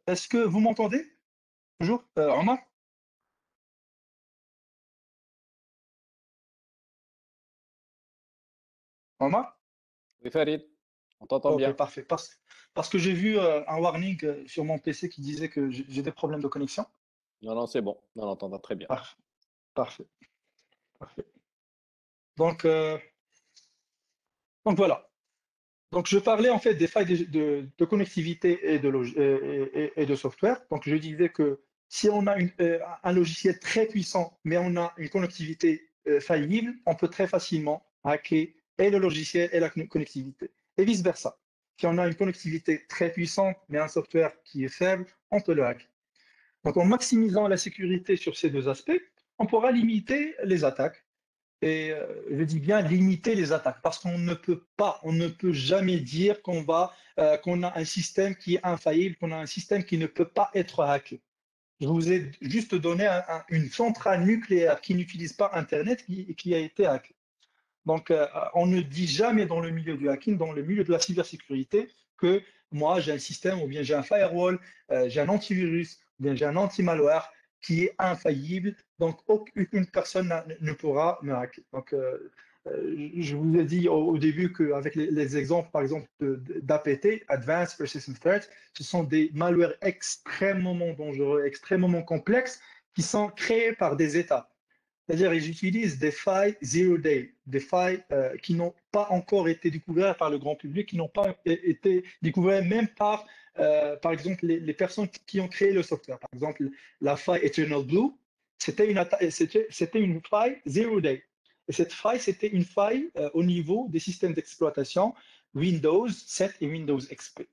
Est-ce que vous m'entendez? Bonjour, Omar? Omar? Oui, Farid, on t'entend Ok, bien. parfait. Parce que j'ai vu un warning sur mon PC qui disait que j'ai des problèmes de connexion. Non, non, c'est bon. Non, on t'entend très bien. Parfait, parfait, parfait. Donc, euh, donc voilà. Donc je parlais en fait des failles de connectivité et de software. Donc je disais que si on a un logiciel très puissant, mais on a une connectivité faillible, on peut très facilement hacker et le logiciel et la connectivité. Et vice-versa. Si on a une connectivité très puissante, mais un software qui est faible, on peut le hacker. Donc, en maximisant la sécurité sur ces deux aspects, on pourra limiter les attaques. Et je dis bien limiter les attaques, parce qu'on ne peut pas, on ne peut jamais dire qu'on a un système qui est infaillible, qu'on a un système qui ne peut pas être hacké. Je vous ai juste donné une centrale nucléaire qui n'utilise pas Internet qui a été hackée. Donc, on ne dit jamais dans le milieu du hacking, dans le milieu de la cybersécurité, que moi, j'ai un système ou bien j'ai un firewall, j'ai un antivirus, ou bien j'ai un anti-malware qui est infaillible. Donc, aucune personne ne pourra me hacker. Donc, je vous ai dit au début qu'avec les exemples, par exemple, d'APT, Advanced Persistent Threats, ce sont des malwares extrêmement dangereux, extrêmement complexes, qui sont créés par des États. C'est-à-dire qu'ils utilisent des failles zero day, des failles qui n'ont pas encore été découvertes par le grand public, qui n'ont pas été découvertes même par exemple, les personnes qui ont créé le software. Par exemple, la faille Eternal Blue, c'était une faille zero day. Et cette faille, c'était une faille au niveau des systèmes d'exploitation Windows 7 et Windows XP.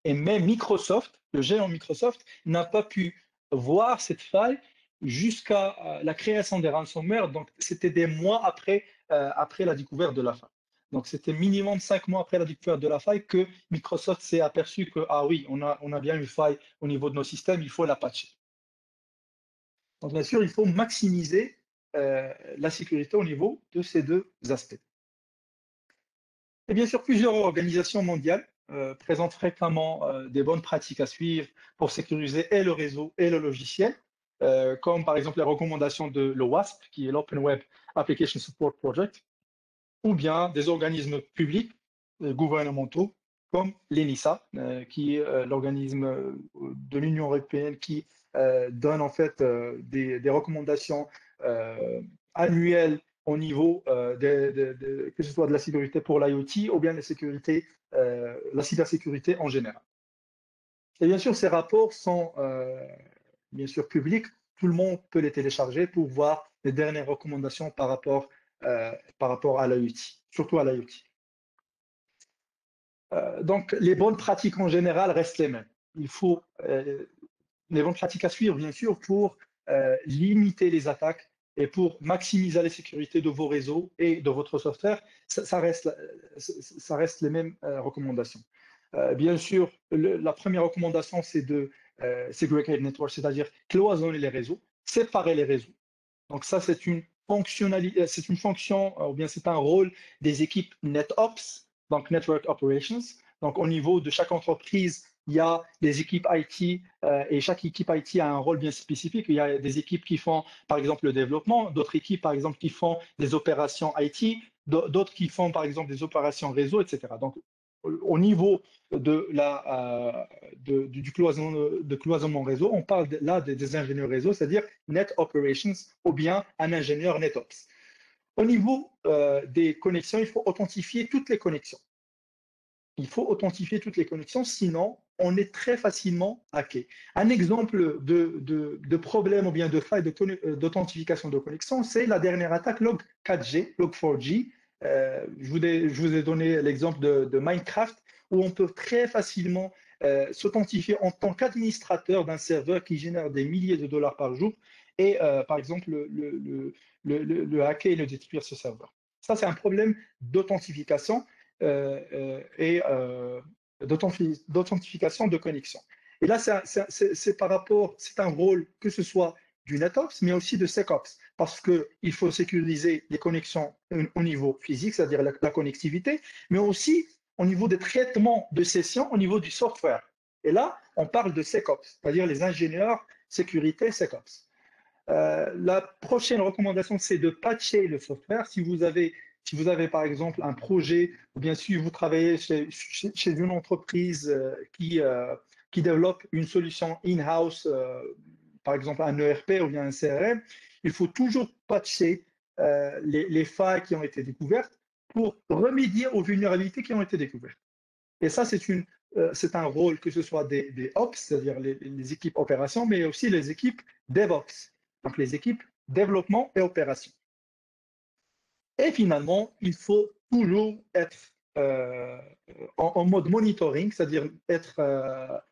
Et même Microsoft, le géant Microsoft, n'a pas pu voir cette faille jusqu'à la création des ransomware. Donc, c'était des mois après la découverte de la faille. Donc, c'était minimum 5 mois après la découverte de la faille que Microsoft s'est aperçu que, ah oui, on a bien une faille au niveau de nos systèmes, il faut la patcher. Donc, bien sûr, il faut maximiser la sécurité au niveau de ces deux aspects. Et bien sûr, plusieurs organisations mondiales présentent fréquemment des bonnes pratiques à suivre pour sécuriser et le réseau et le logiciel, comme par exemple les recommandations de l'OWASP, qui est l'Open Web Application Support Project, ou bien des organismes publics, gouvernementaux, comme l'ENISA, qui est l'organisme de l'Union européenne qui donne en fait des recommandations annuelles au niveau que ce soit de la sécurité pour l'IoT ou bien la cybersécurité en général. Et bien sûr, ces rapports sont bien sûr publics. Tout le monde peut les télécharger pour voir les dernières recommandations par rapport à l'IoT, surtout à l'IoT. Donc, les bonnes pratiques en général restent les mêmes. Il faut les bonnes pratiques à suivre, bien sûr, pour limiter les attaques et pour maximiser la sécurité de vos réseaux et de votre software. Ça reste les mêmes recommandations. Bien sûr, la première recommandation, c'est de segregate network, c'est-à-dire cloisonner les réseaux, séparer les réseaux. Donc ça, c'est une fonctionnalité, c'est une fonction, ou bien c'est un rôle des équipes NetOps, donc Network Operations. Donc au niveau de chaque entreprise, il y a des équipes IT et chaque équipe IT a un rôle bien spécifique. Il y a des équipes qui font, par exemple, le développement, d'autres équipes, par exemple, qui font des opérations IT, d'autres qui font, par exemple, des opérations réseau, etc. Donc au niveau du cloisonnement réseau, on parle là des ingénieurs réseau, c'est-à-dire Net Operations ou bien un ingénieur NetOps. Au niveau des connexions, il faut authentifier toutes les connexions. Il faut authentifier toutes les connexions, sinon on est très facilement hacké. Un exemple de problème ou bien de faille d'authentification de connexion, c'est la dernière attaque Log4j, Log4j. Je vous ai donné l'exemple de Minecraft, où on peut très facilement s'authentifier en tant qu'administrateur d'un serveur qui génère des milliers de dollars par jour et, par exemple, le hacker et le détruire ce serveur. Ça, c'est un problème d'authentification et d'authentification de connexion. Et là, c'est un rôle que ce soit du NetOps, mais aussi de SecOps, parce qu'il faut sécuriser les connexions au niveau physique, c'est-à-dire la connectivité, mais aussi au niveau des traitements de session, au niveau du software. Et là, on parle de SecOps, c'est-à-dire les ingénieurs sécurité SecOps. La prochaine recommandation, c'est de patcher le software. Si vous avez par exemple un projet, ou bien si vous travaillez chez une entreprise qui développe une solution in-house, par exemple un ERP ou bien un CRM, il faut toujours patcher les failles qui ont été découvertes pour remédier aux vulnérabilités qui ont été découvertes. Et ça, c'est un rôle que ce soit des Ops, c'est-à-dire les équipes opérations, mais aussi les équipes DevOps, donc les équipes développement et opération. Et finalement, il faut toujours être en mode monitoring, c'est-à-dire être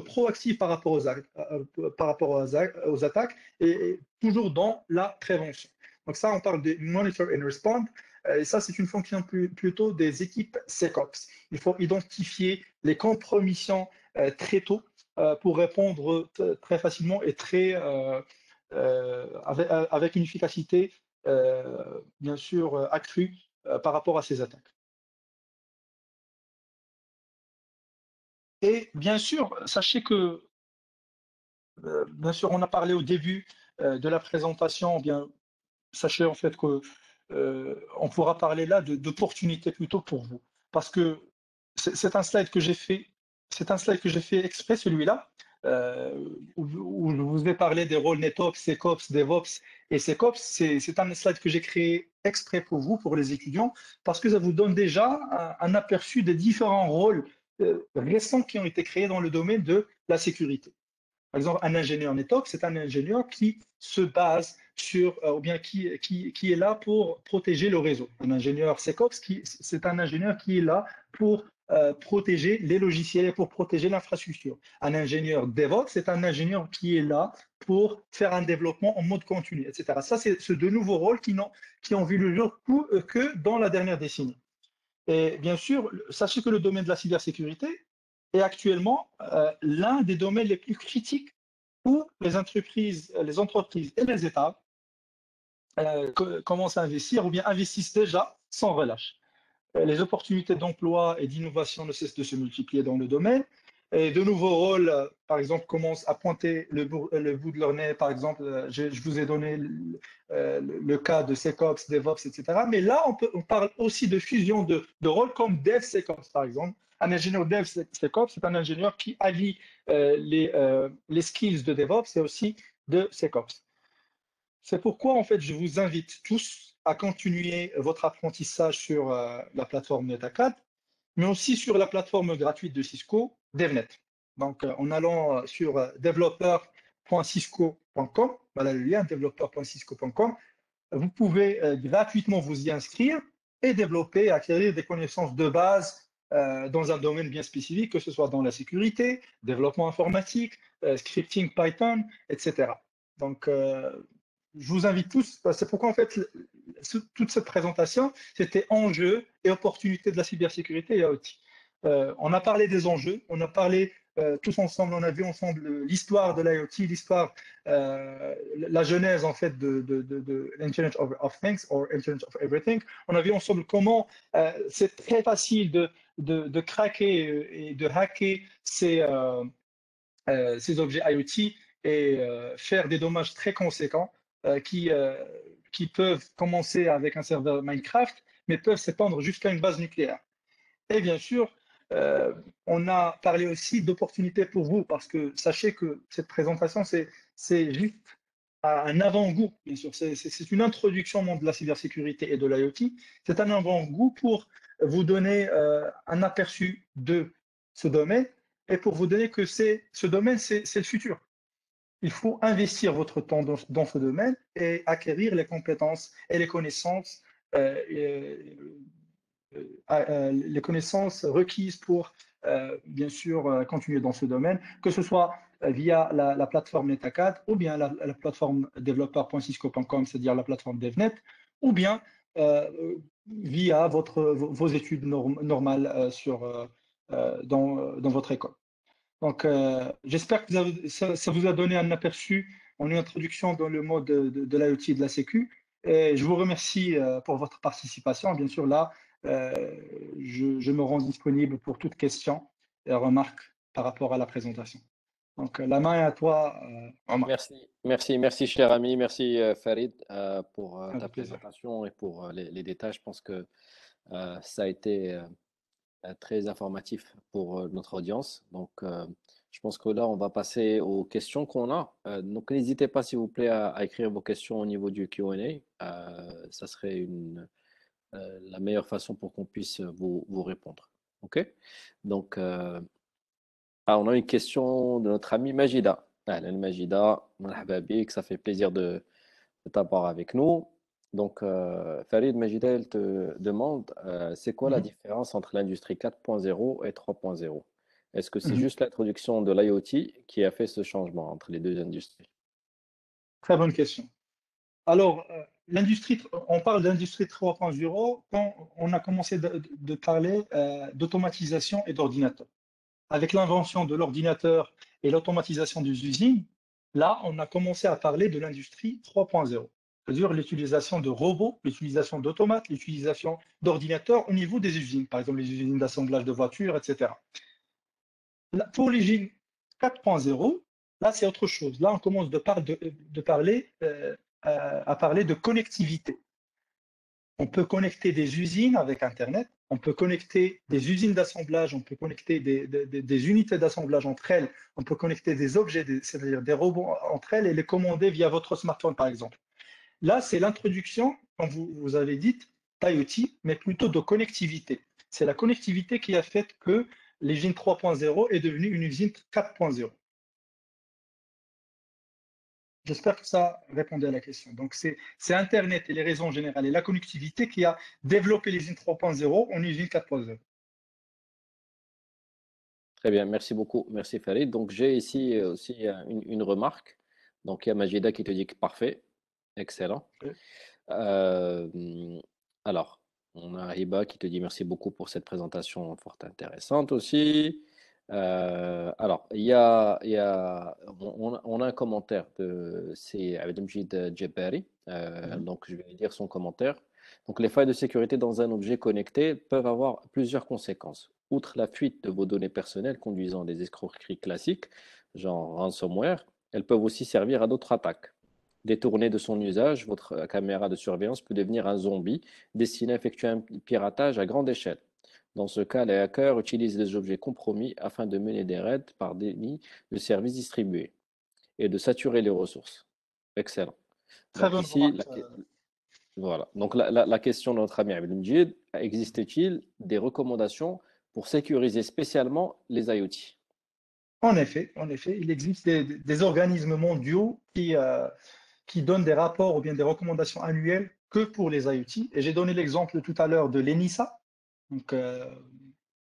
proactif par rapport aux attaques et toujours dans la prévention. Donc ça, on parle de monitor and respond. Et ça, c'est une fonction plutôt des équipes SecOps. Il faut identifier les compromissions très tôt pour répondre très facilement et avec une efficacité, bien sûr, accrue par rapport à ces attaques. Et bien sûr, sachez que, bien sûr, on a parlé au début de la présentation, bien, sachez en fait que on pourra parler là d'opportunités plutôt pour vous. Parce que c'est un slide que j'ai fait, c'est un slide que j'ai fait exprès, celui-là, où je vous ai parlé des rôles NetOps, SecOps, DevOps et SecOps. C'est un slide que j'ai créé exprès pour vous, pour les étudiants, parce que ça vous donne déjà un aperçu des différents rôles récents qui ont été créés dans le domaine de la sécurité. Par exemple, un ingénieur NetOps, c'est un ingénieur qui se base sur, ou bien qui est là pour protéger le réseau. Un ingénieur SecOps, c'est un ingénieur qui est là pour protéger les logiciels et pour protéger l'infrastructure. Un ingénieur DevOps, c'est un ingénieur qui est là pour faire un développement en mode continu, etc. Ça, c'est de nouveaux rôles qui ont vu le jour que dans la dernière décennie. Et bien sûr, sachez que le domaine de la cybersécurité est actuellement l'un des domaines les plus critiques où les entreprises et les États commencent à investir ou bien investissent déjà sans relâche. Les opportunités d'emploi et d'innovation ne cessent de se multiplier dans le domaine. Et de nouveaux rôles, par exemple, commencent à pointer le bout de leur nez. Par exemple, je vous ai donné le cas de SecOps, DevOps, etc. Mais là, on parle aussi de fusion de rôles comme DevSecOps, par exemple. Un ingénieur DevSecOps, c'est un ingénieur qui allie les skills de DevOps et aussi de SecOps. C'est pourquoi, en fait, je vous invite tous à continuer votre apprentissage sur la plateforme NetAcad, mais aussi sur la plateforme gratuite de Cisco, DevNet. Donc, en allant sur developer.cisco.com, voilà le lien, developer.cisco.com, vous pouvez gratuitement vous y inscrire et développer et acquérir des connaissances de base dans un domaine bien spécifique, que ce soit dans la sécurité, développement informatique, scripting Python, etc. Donc, je vous invite tous, c'est pourquoi en fait, toute cette présentation, c'était enjeux et opportunités de la cybersécurité et IoT. On a parlé des enjeux, on a parlé tous ensemble, on a vu ensemble l'histoire de l'IoT, l'histoire, la genèse en fait de l'Internet of Things or Internet of Everything. On a vu ensemble comment c'est très facile de craquer et de hacker ces objets IoT et faire des dommages très conséquents qui peuvent commencer avec un serveur Minecraft, mais peuvent s'étendre jusqu'à une base nucléaire. Et bien sûr, on a parlé aussi d'opportunités pour vous, parce que sachez que cette présentation, c'est juste un avant-goût, bien sûr. C'est une introduction au monde de la cybersécurité et de l'IoT. C'est un avant-goût pour vous donner un aperçu de ce domaine et pour vous donner que ce domaine, c'est le futur. Il faut investir votre temps dans ce domaine et acquérir les compétences et les connaissances les connaissances requises pour, bien sûr, continuer dans ce domaine, que ce soit via la plateforme NetAcad ou bien la plateforme developer.cisco.com, c'est-à-dire la plateforme DevNet, ou bien via vos études normales dans votre école. Donc, j'espère que ça vous a donné un aperçu en une introduction dans le mode de l'IoT et de la Sécu. Et je vous remercie pour votre participation. Bien sûr, là, je me rends disponible pour toute question remarques par rapport à la présentation. Donc, la main est à toi, Omar. Merci, cher ami. Merci, Farid, pour ta Avec plaisir. présentation et pour les détails. Je pense que ça a été très informatif pour notre audience. Donc, je pense que là, on va passer aux questions qu'on a. Donc, n'hésitez pas, s'il vous plaît, à écrire vos questions au niveau du Q&A. Ça serait la meilleure façon pour qu'on puisse vous répondre. OK? Donc, on a une question de notre ami Majida. Ahlan Majida, marhaba bik, ça fait plaisir de t'avoir avec nous. Donc, Farid Majida, elle te demande, c'est quoi la différence entre l'industrie 4.0 et 3.0? Est-ce que c'est juste l'introduction de l'IoT qui a fait ce changement entre les deux industries? Très bonne question. Alors, on parle d'industrie 3.0 quand on a commencé de parler d'automatisation et d'ordinateur. Avec l'invention de l'ordinateur et l'automatisation des usines, là, on a commencé à parler de l'industrie 3.0, c'est-à-dire l'utilisation de robots, l'utilisation d'automates, l'utilisation d'ordinateurs au niveau des usines, par exemple les usines d'assemblage de voitures, etc. Pour l'usine 4.0, là, c'est autre chose. Là, on commence à parler de connectivité. On peut connecter des usines avec Internet, on peut connecter des usines d'assemblage, on peut connecter des unités d'assemblage entre elles, on peut connecter des objets, c'est-à-dire des robots entre elles et les commander via votre smartphone, par exemple. Là, c'est l'introduction, comme vous avez dit, d'IoT, mais plutôt de connectivité. C'est la connectivité qui a fait que l'usine 3.0 est devenue une usine 4.0. J'espère que ça répondait à la question. Donc, c'est Internet et les réseaux générales et la connectivité qui a développé l'usine 3.0 en usine 4.0. Très bien, merci beaucoup. Merci Farid. Donc, j'ai ici aussi une remarque. Donc, il y a Majida qui te dit que parfait, excellent. Okay. Alors, on a Hiba qui te dit merci beaucoup pour cette présentation fort intéressante aussi. Alors, on a un commentaire c'est Abdelmjid Djebari. Donc, je vais lire son commentaire. Donc, les failles de sécurité dans un objet connecté peuvent avoir plusieurs conséquences. Outre la fuite de vos données personnelles conduisant à des escroqueries classiques, genre ransomware, elles peuvent aussi servir à d'autres attaques. Détourné de son usage, votre caméra de surveillance peut devenir un zombie destiné à effectuer un piratage à grande échelle. Dans ce cas, les hackers utilisent les objets compromis afin de mener des raids par déni de services distribués et de saturer les ressources. Excellent. Très Donc bonne ici, remarque. voilà. Donc la question de notre ami Abdelmjid, existe-t-il des recommandations pour sécuriser spécialement les IoT? En effet, il existe des organismes mondiaux qui donnent des rapports ou bien des recommandations annuelles que pour les IoT. Et j'ai donné l'exemple tout à l'heure de l'ENISA. Donc,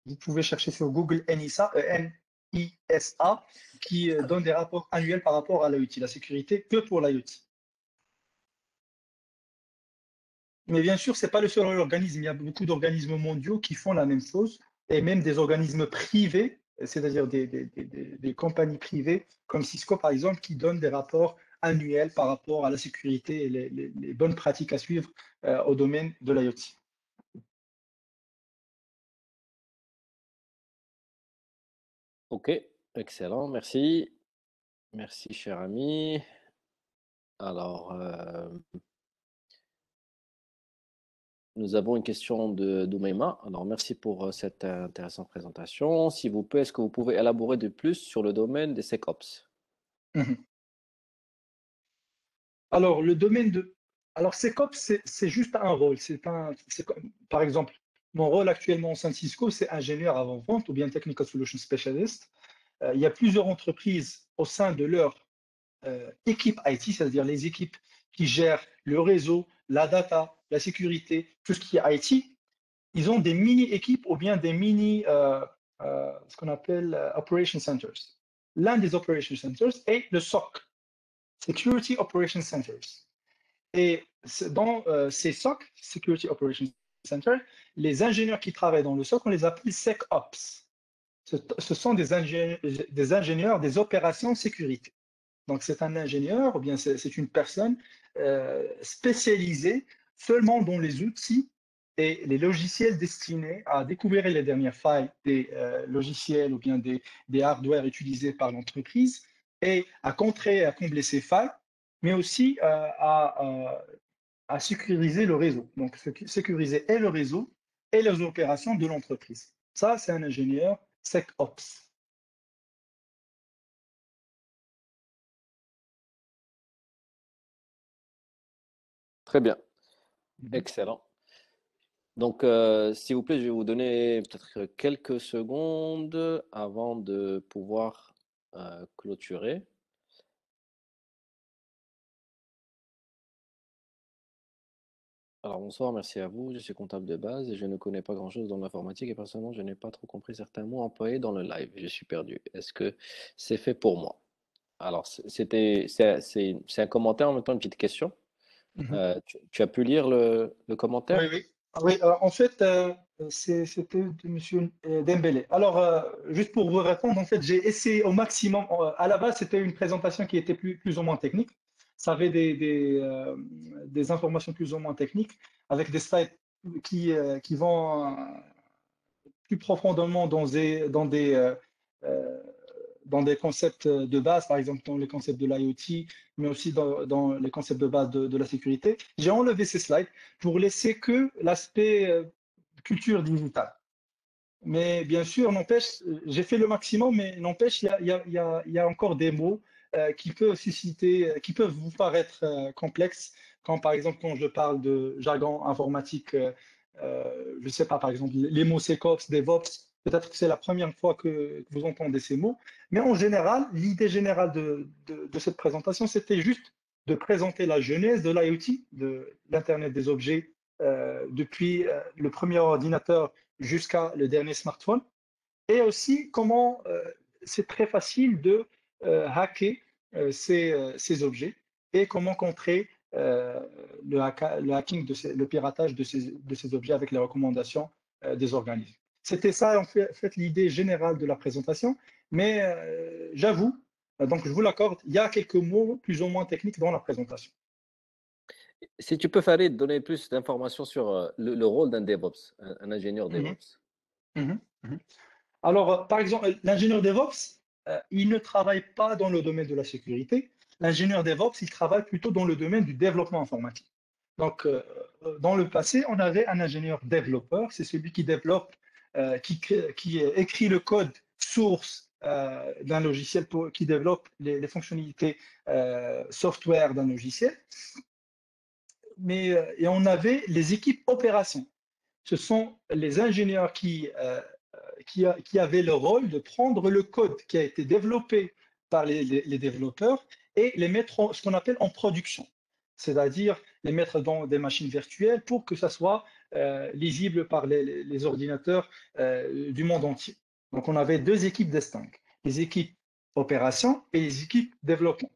vous pouvez chercher sur Google NISA, N-I-S-A, qui donne des rapports annuels par rapport à l'IoT, la sécurité que pour l'IoT. Mais bien sûr, ce n'est pas le seul organisme. Il y a beaucoup d'organismes mondiaux qui font la même chose, et même des organismes privés, c'est-à-dire des compagnies privées, comme Cisco par exemple, qui donnent des rapports annuels par rapport à la sécurité et les bonnes pratiques à suivre au domaine de l'IoT. Ok, excellent, merci. Merci, cher ami. Alors, nous avons une question d'Oumaima. Alors, merci pour cette intéressante présentation. S'il vous plaît, est-ce que vous pouvez élaborer de plus sur le domaine des SecOps? Alors, le domaine de... Alors, SecOps, c'est juste un rôle. Par exemple, mon rôle actuellement au sein de Cisco, c'est ingénieur avant-vente ou bien Technical Solution Specialist. Il y a plusieurs entreprises au sein de leur équipe IT, c'est-à-dire les équipes qui gèrent le réseau, la data, la sécurité, tout ce qui est IT. Ils ont des mini-équipes ou bien des ce qu'on appelle Operation Centers. L'un des Operation Centers est le SOC, Security Operations Centers. Et dans ces SOC, Security Operations Centers, les ingénieurs qui travaillent dans le SOC, on les appelle SecOps. Ce sont des ingénieurs des opérations sécurité. Donc, c'est un ingénieur ou bien c'est une personne spécialisée seulement dans les outils et les logiciels destinés à découvrir les dernières failles des logiciels ou bien des hardware utilisés par l'entreprise et à contrer et à combler ces failles, mais aussi à sécuriser le réseau. Donc, sécuriser et le réseau et les opérations de l'entreprise. Ça, c'est un ingénieur SecOps. Très bien, excellent. Donc, s'il vous plaît, je vais vous donner peut-être quelques secondes avant de pouvoir clôturer. Alors, bonsoir, merci à vous. Je suis comptable de base et je ne connais pas grand-chose dans l'informatique et personnellement, je n'ai pas trop compris certains mots employés dans le live. Je suis perdu. Est-ce que c'est fait pour moi? Alors, c'est un commentaire en même temps, une petite question. Tu as pu lire le commentaire? Oui, oui. Oui, en fait, c'était de M. Dembélé. Alors, juste pour vous répondre, en fait, j'ai essayé au maximum. À la base, c'était une présentation qui était plus ou moins technique. Ça avait des informations plus ou moins techniques avec des slides qui vont plus profondément euh, dans des concepts de base, par exemple dans les concepts de l'IoT, mais aussi dans les concepts de base de la sécurité. J'ai enlevé ces slides pour laisser que l'aspect culture digitale. Mais bien sûr, n'empêche, j'ai fait le maximum, mais n'empêche, il y a encore des mots qui peuvent susciter, qui peuvent vous paraître complexes, comme par exemple quand je parle de jargon informatique, je ne sais pas, par exemple, les mots SecOps, DevOps, peut-être que c'est la première fois que vous entendez ces mots, mais en général, l'idée générale de cette présentation, c'était juste de présenter la genèse de l'IoT, de l'Internet des objets, depuis le premier ordinateur jusqu'à le dernier smartphone, et aussi comment c'est très facile de hacker ces objets et comment contrer le hacking, le piratage de ces objets avec les recommandations des organismes. C'était ça en fait l'idée générale de la présentation, mais j'avoue, donc je vous l'accorde, il y a quelques mots plus ou moins techniques dans la présentation. Si tu peux, Farid, donner plus d'informations sur le rôle d'un DevOps, un ingénieur Mhm, DevOps. mhm, mhm. Alors, par exemple, l'ingénieur DevOps, il ne travaille pas dans le domaine de la sécurité. L'ingénieur DevOps, il travaille plutôt dans le domaine du développement informatique. Donc, dans le passé, on avait un ingénieur développeur, c'est celui qui développe, qui écrit le code source d'un logiciel qui développe les fonctionnalités software d'un logiciel. Et on avait les équipes opérations. Ce sont les ingénieurs qui avait le rôle de prendre le code qui a été développé par les développeurs et les mettre ce qu'on appelle en production, c'est-à-dire les mettre dans des machines virtuelles pour que ça soit lisible par les ordinateurs du monde entier. Donc on avait deux équipes distinctes, les équipes opération et les équipes développement.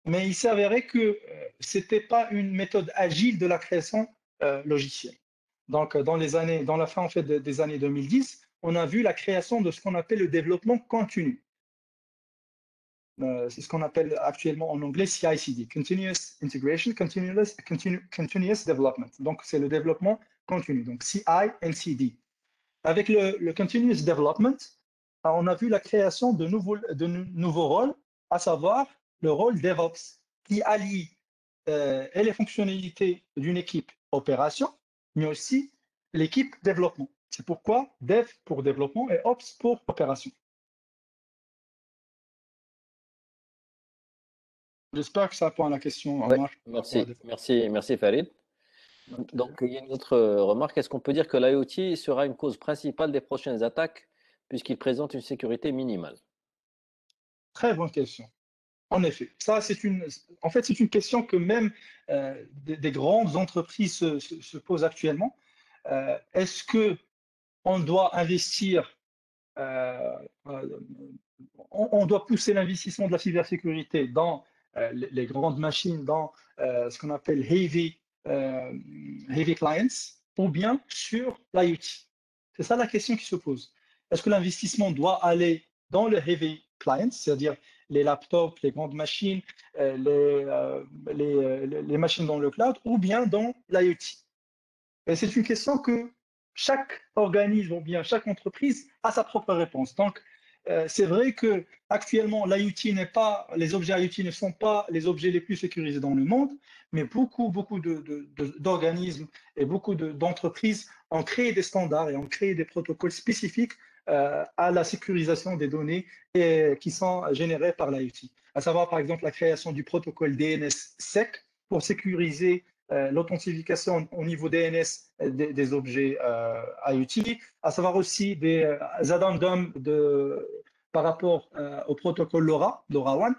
Mais il s'est avéré que ce n'était pas une méthode agile de la création logicielle. Donc, dans la fin en fait, des années 2010, on a vu la création de ce qu'on appelle le développement continu. C'est ce qu'on appelle actuellement en anglais CI/CD, Continuous Integration, Continuous Development. Donc, c'est le développement continu, donc CI and CD. Avec le Continuous Development, on a vu la création de nouveaux rôles, à savoir le rôle DevOps, qui allie et les fonctionnalités d'une équipe opération, mais aussi l'équipe développement. C'est pourquoi Dev pour développement et Ops pour opération. J'espère que ça répond à la question, Ouais, Omar. merci Farid. Donc, il y a une autre remarque. Est-ce qu'on peut dire que l'IoT sera une cause principale des prochaines attaques puisqu'il présente une sécurité minimale? Très bonne question. En effet, en fait, c'est une question que même des grandes entreprises se posent actuellement. Est-ce que on doit investir, euh, euh, on doit pousser l'investissement de la cybersécurité dans les grandes machines, dans ce qu'on appelle heavy clients, ou bien sur l'IoT? C'est ça la question qui se pose. Est-ce que l'investissement doit aller dans le heavy clients, c'est-à-dire les laptops, les grandes machines, les machines dans le cloud, ou bien dans l'IoT? Et c'est une question que chaque organisme ou bien chaque entreprise a sa propre réponse. Donc, c'est vrai que actuellement, l'IoT n'est pas, les objets IoT ne sont pas les objets les plus sécurisés dans le monde, mais beaucoup d'organismes et d'entreprises ont créé des standards et ont créé des protocoles spécifiques à la sécurisation des données qui sont générées par l'IoT. À savoir, par exemple, la création du protocole DNS-SEC pour sécuriser l'authentification au niveau DNS des objets IoT, à savoir aussi des addendums par rapport au protocole LoRaWAN,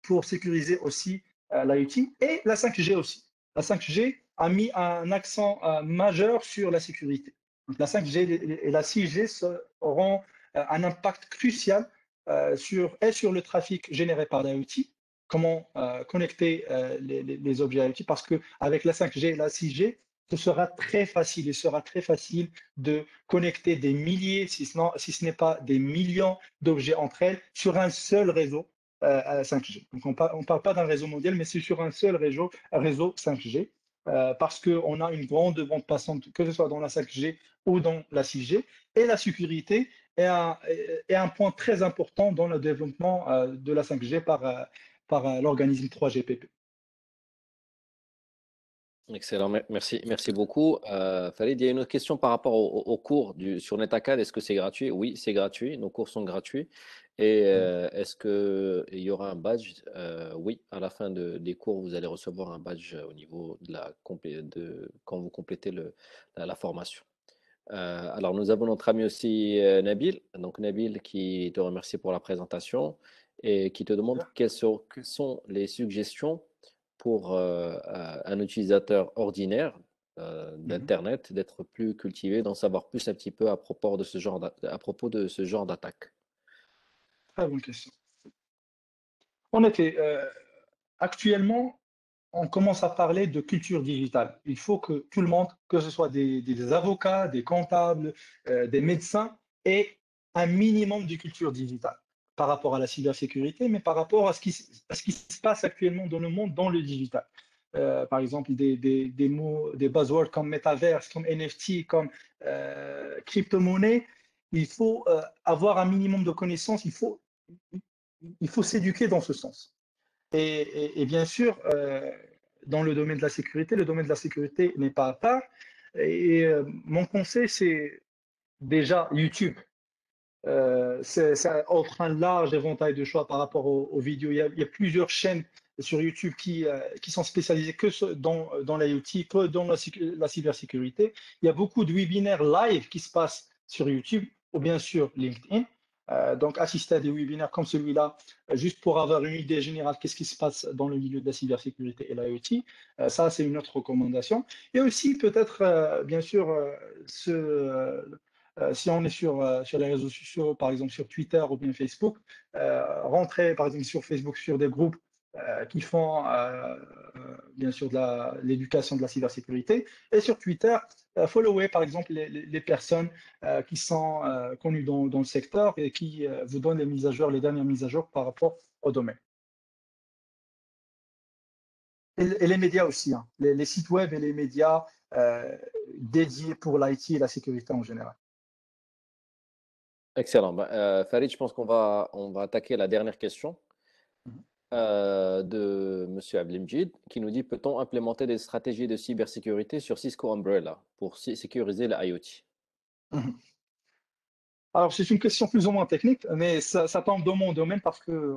pour sécuriser aussi l'IoT et la 5G aussi. La 5G a mis un accent majeur sur la sécurité. Donc, la 5G et la 6G auront un impact crucial sur le trafic généré par l'IoT, comment connecter les objets IoT, parce qu'avec la 5G et la 6G, ce sera très facile, il sera très facile de connecter des milliers, si ce n'est pas des millions d'objets entre elles sur un seul réseau 5G. Donc on ne parle pas d'un réseau mondial, mais c'est sur un seul réseau 5G, parce qu'on a une grande bande passante, que ce soit dans la 5G ou dans la 6G, et la sécurité est un point très important dans le développement de la 5G par l'organisme 3GPP. Excellent, merci beaucoup. Farid, il y a une autre question par rapport au cours sur NetAcad. Est-ce que c'est gratuit? Oui, c'est gratuit. Nos cours sont gratuits. Et est-ce qu'il y aura un badge? Oui, à la fin des cours, vous allez recevoir un badge au niveau quand vous complétez la formation. Alors, nous avons notre ami aussi Nabil. Donc, Nabil qui te remercie pour la présentation et qui te demande quelles sont les suggestions pour un utilisateur ordinaire d'Internet d'être plus cultivé, d'en savoir plus un petit peu à propos de ce genre d'attaque. Très bonne question. En effet, actuellement, on commence à parler de culture digitale. Il faut que tout le monde, que ce soit des avocats, des comptables, des médecins, ait un minimum de culture digitale par rapport à la cybersécurité, mais par rapport à ce qui se passe actuellement dans le monde, dans le digital. Par exemple, des mots, des buzzwords comme métaverse, comme NFT, comme crypto-monnaie. Il faut avoir un minimum de connaissances, il faut s'éduquer dans ce sens. Et bien sûr, dans le domaine de la sécurité n'est pas à part. Et mon conseil, c'est déjà YouTube. Ça offre un large éventail de choix par rapport aux vidéos. Il y a plusieurs chaînes sur YouTube qui sont spécialisées dans l'IoT, que dans la cybersécurité. Il y a beaucoup de webinaires live qui se passent sur YouTube ou bien sur LinkedIn. Donc, assister à des webinaires comme celui-là, juste pour avoir une idée générale qu'est-ce qui se passe dans le milieu de la cybersécurité et l'IoT, ça, c'est une autre recommandation. Et aussi, peut-être, bien sûr, si on est sur les réseaux sociaux, par exemple sur Twitter ou bien Facebook, rentrer, par exemple, sur Facebook, sur des groupes qui font, bien sûr, de l'éducation de la cybersécurité. Et sur Twitter, follower, par exemple, les personnes qui sont connues dans le secteur et qui vous donnent les dernières mises à jour par rapport au domaine. Et les médias aussi, hein, les sites web et les médias dédiés pour l'IT et la sécurité en général. Excellent. Farid, je pense qu'on va attaquer la dernière question de M. Abdelmjid qui nous dit: peut-on implémenter des stratégies de cybersécurité sur Cisco Umbrella pour sécuriser la IoT? Alors, c'est une question plus ou moins technique, mais ça tombe dans mon domaine parce que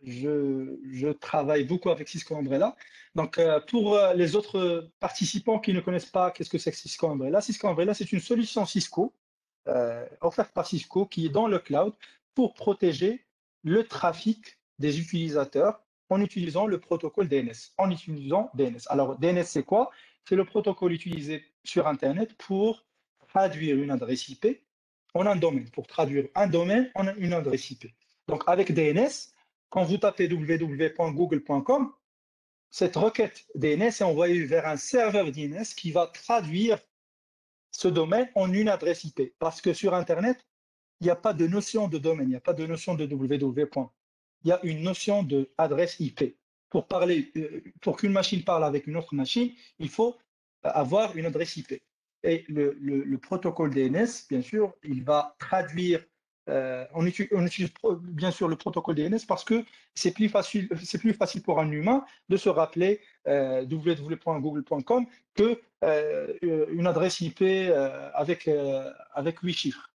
je travaille beaucoup avec Cisco Umbrella. Donc, pour les autres participants qui ne connaissent pas qu'est-ce que c'est que Cisco Umbrella, c'est une solution Cisco offerte par Cisco qui est dans le cloud pour protéger le trafic des utilisateurs en utilisant le protocole DNS. Alors, DNS, c'est quoi? C'est le protocole utilisé sur Internet pour traduire une adresse IP en un domaine, pour traduire un domaine en une adresse IP. Donc, avec DNS, quand vous tapez www.google.com, cette requête DNS est envoyée vers un serveur DNS qui va traduire ce domaine en une adresse IP. Parce que sur Internet, il n'y a pas de notion de domaine, il n'y a pas de notion de www. Il y a une notion d'adresse IP. Pour qu'une machine parle avec une autre machine, il faut avoir une adresse IP. Et le protocole DNS, bien sûr, il va traduire, on utilise bien sûr le protocole DNS parce que c'est plus facile pour un humain de se rappeler www.google.com que une adresse IP avec 8 chiffres.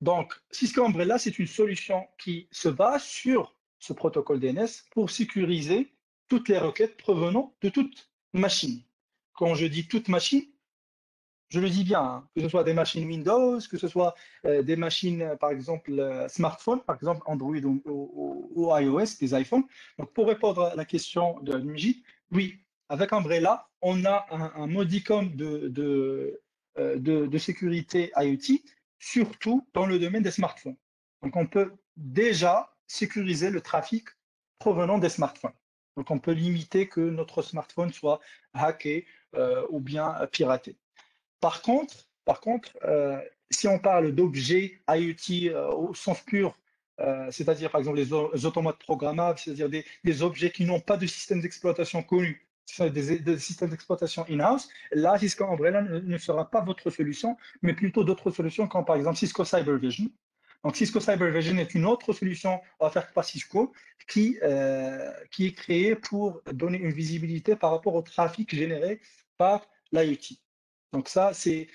Donc, Cisco Umbrella, c'est une solution qui se base sur ce protocole DNS pour sécuriser toutes les requêtes provenant de toute machine. Quand je dis toute machine, je le dis bien, hein, que ce soit des machines Windows, que ce soit des machines, par exemple, smartphones, par exemple Android ou iOS, des iPhones. Donc, pour répondre à la question de Niji, oui, avec Umbrella, on a un modicum de sécurité IoT, surtout dans le domaine des smartphones. Donc, on peut déjà sécuriser le trafic provenant des smartphones. Donc, on peut limiter que notre smartphone soit hacké ou bien piraté. Par contre, si on parle d'objets IoT au sens pur, c'est-à-dire par exemple les automates programmables, c'est-à-dire des objets qui n'ont pas de système d'exploitation connu, des systèmes d'exploitation in-house, là, Cisco Umbrella ne sera pas votre solution, mais plutôt d'autres solutions comme par exemple Cisco Cyber Vision. Donc Cisco Cyber Vision est une autre solution offerte par Cisco qui est créée pour donner une visibilité par rapport au trafic généré par l'IoT. Donc ça, c'est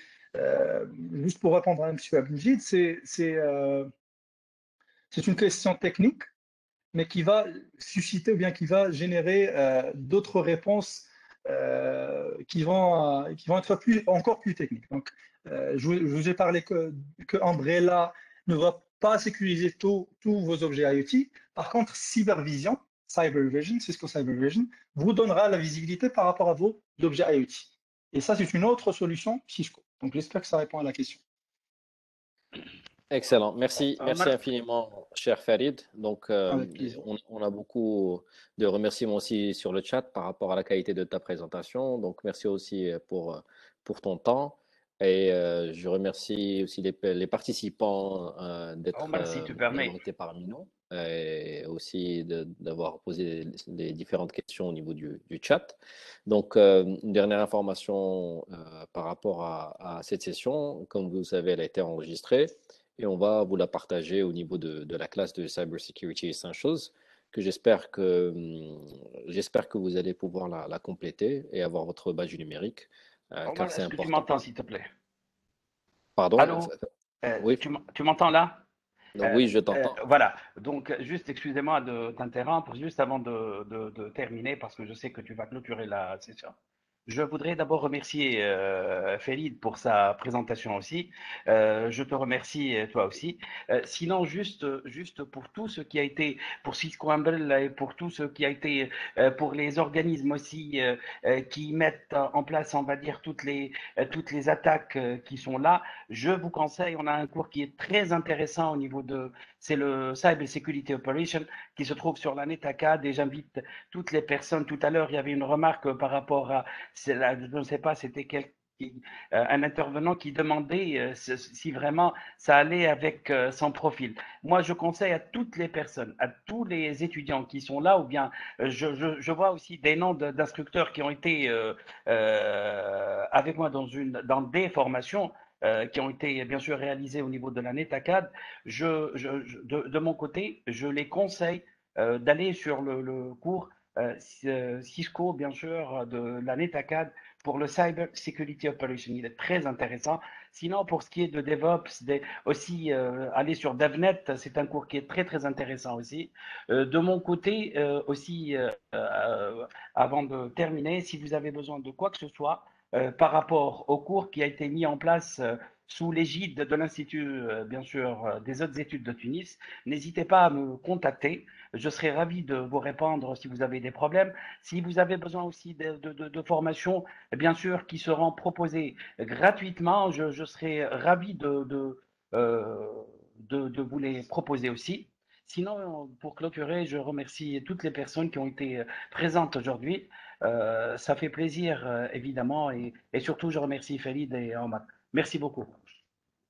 juste pour répondre à M. Abdelmajid, c'est une question technique, mais qui va susciter ou bien qui va générer d'autres réponses qui vont être encore plus techniques. Donc, je vous ai parlé que Umbrella ne va pas sécuriser tous vos objets IoT. Par contre, Cybervision, Cisco Cyber Vision, vous donnera la visibilité par rapport à vos objets IoT. Et ça, c'est une autre solution Cisco. Donc, j'espère que ça répond à la question. Excellent. Merci Omar, infiniment, cher Farid. Donc, Avec plaisir. on a beaucoup de remerciements aussi sur le chat par rapport à la qualité de ta présentation. Donc, merci aussi pour ton temps. Et je remercie aussi les participants d'être Omar, si tu permets. d'avoir été parmi nous et aussi d'avoir posé les différentes questions au niveau du chat. Donc, une dernière information par rapport à cette session. Comme vous savez, elle a été enregistrée. Et on va vous la partager au niveau de la classe de Cybersecurity et 5 choses que j'espère que vous allez pouvoir la compléter et avoir votre badge numérique, car Omar, c'est est-ce que tu important. m'entends, s'il te plaît? Pardon? Allô? Oui, Tu m'entends là? oui, je t'entends. Voilà. Donc, juste, excusez-moi de t'interrompre, juste avant de terminer, parce que je sais que tu vas clôturer la session. Je voudrais d'abord remercier Félix pour sa présentation aussi. Je te remercie toi aussi. Sinon, juste pour tout ce qui a été pour Cisco Umbrella et pour tout ce qui a été pour les organismes aussi qui mettent en place, on va dire, toutes les attaques qui sont là, je vous conseille, on a un cours qui est très intéressant au niveau c'est le Cyber Security Operation qui se trouve sur la NetAcad et j'invite toutes les personnes. Tout à l'heure, il y avait une remarque par rapport à je ne sais pas, c'était un intervenant qui demandait si vraiment ça allait avec son profil. Moi, je conseille à toutes les personnes, à tous les étudiants qui sont là, ou bien je vois aussi des noms d'instructeurs qui ont été avec moi dans des formations. Qui ont été bien sûr réalisées au niveau de la NetAcad. De mon côté, je les conseille d'aller sur le cours Cisco, bien sûr, de la NetAcad pour le Cyber Security Operation. Il est très intéressant. Sinon, pour ce qui est de DevOps, aussi aller sur DevNet, c'est un cours qui est très, très intéressant aussi. De mon côté, aussi, avant de terminer, si vous avez besoin de quoi que ce soit, par rapport au cours qui a été mis en place sous l'égide de l'Institut, bien sûr, des hautes études de Tunis, n'hésitez pas à me contacter. Je serai ravi de vous répondre si vous avez des problèmes. Si vous avez besoin aussi de formations, bien sûr, qui seront proposées gratuitement, je serai ravi de vous les proposer aussi. Sinon, pour clôturer, je remercie toutes les personnes qui ont été présentes aujourd'hui. Ça fait plaisir, évidemment, et surtout, je remercie Khalid et Omar. Merci beaucoup.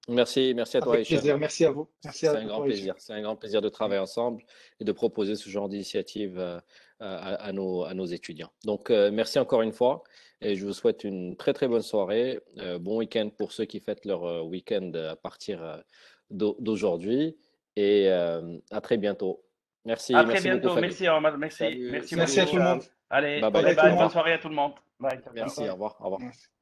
Merci à toi, Avec Hicham. plaisir. Merci à vous. Merci C'est à un grand toi, Hicham. plaisir. C'est un grand plaisir de travailler ensemble et de proposer ce genre d'initiative à nos étudiants. Donc, merci encore une fois et je vous souhaite une très très bonne soirée. Bon week-end pour ceux qui fêtent leur week-end à partir d'aujourd'hui et à très bientôt. À très Merci beaucoup, bientôt. Fadi. Merci, Omar. Merci. Merci Merci Merci beaucoup, à tout le beaucoup. monde. Hicham. Allez, Bye bye bye. Bye bye Au tout le bye. Bonne monde. revoir. soirée à tout le monde. Bye. Ciao, ciao. Merci. Au revoir. Au revoir. Merci.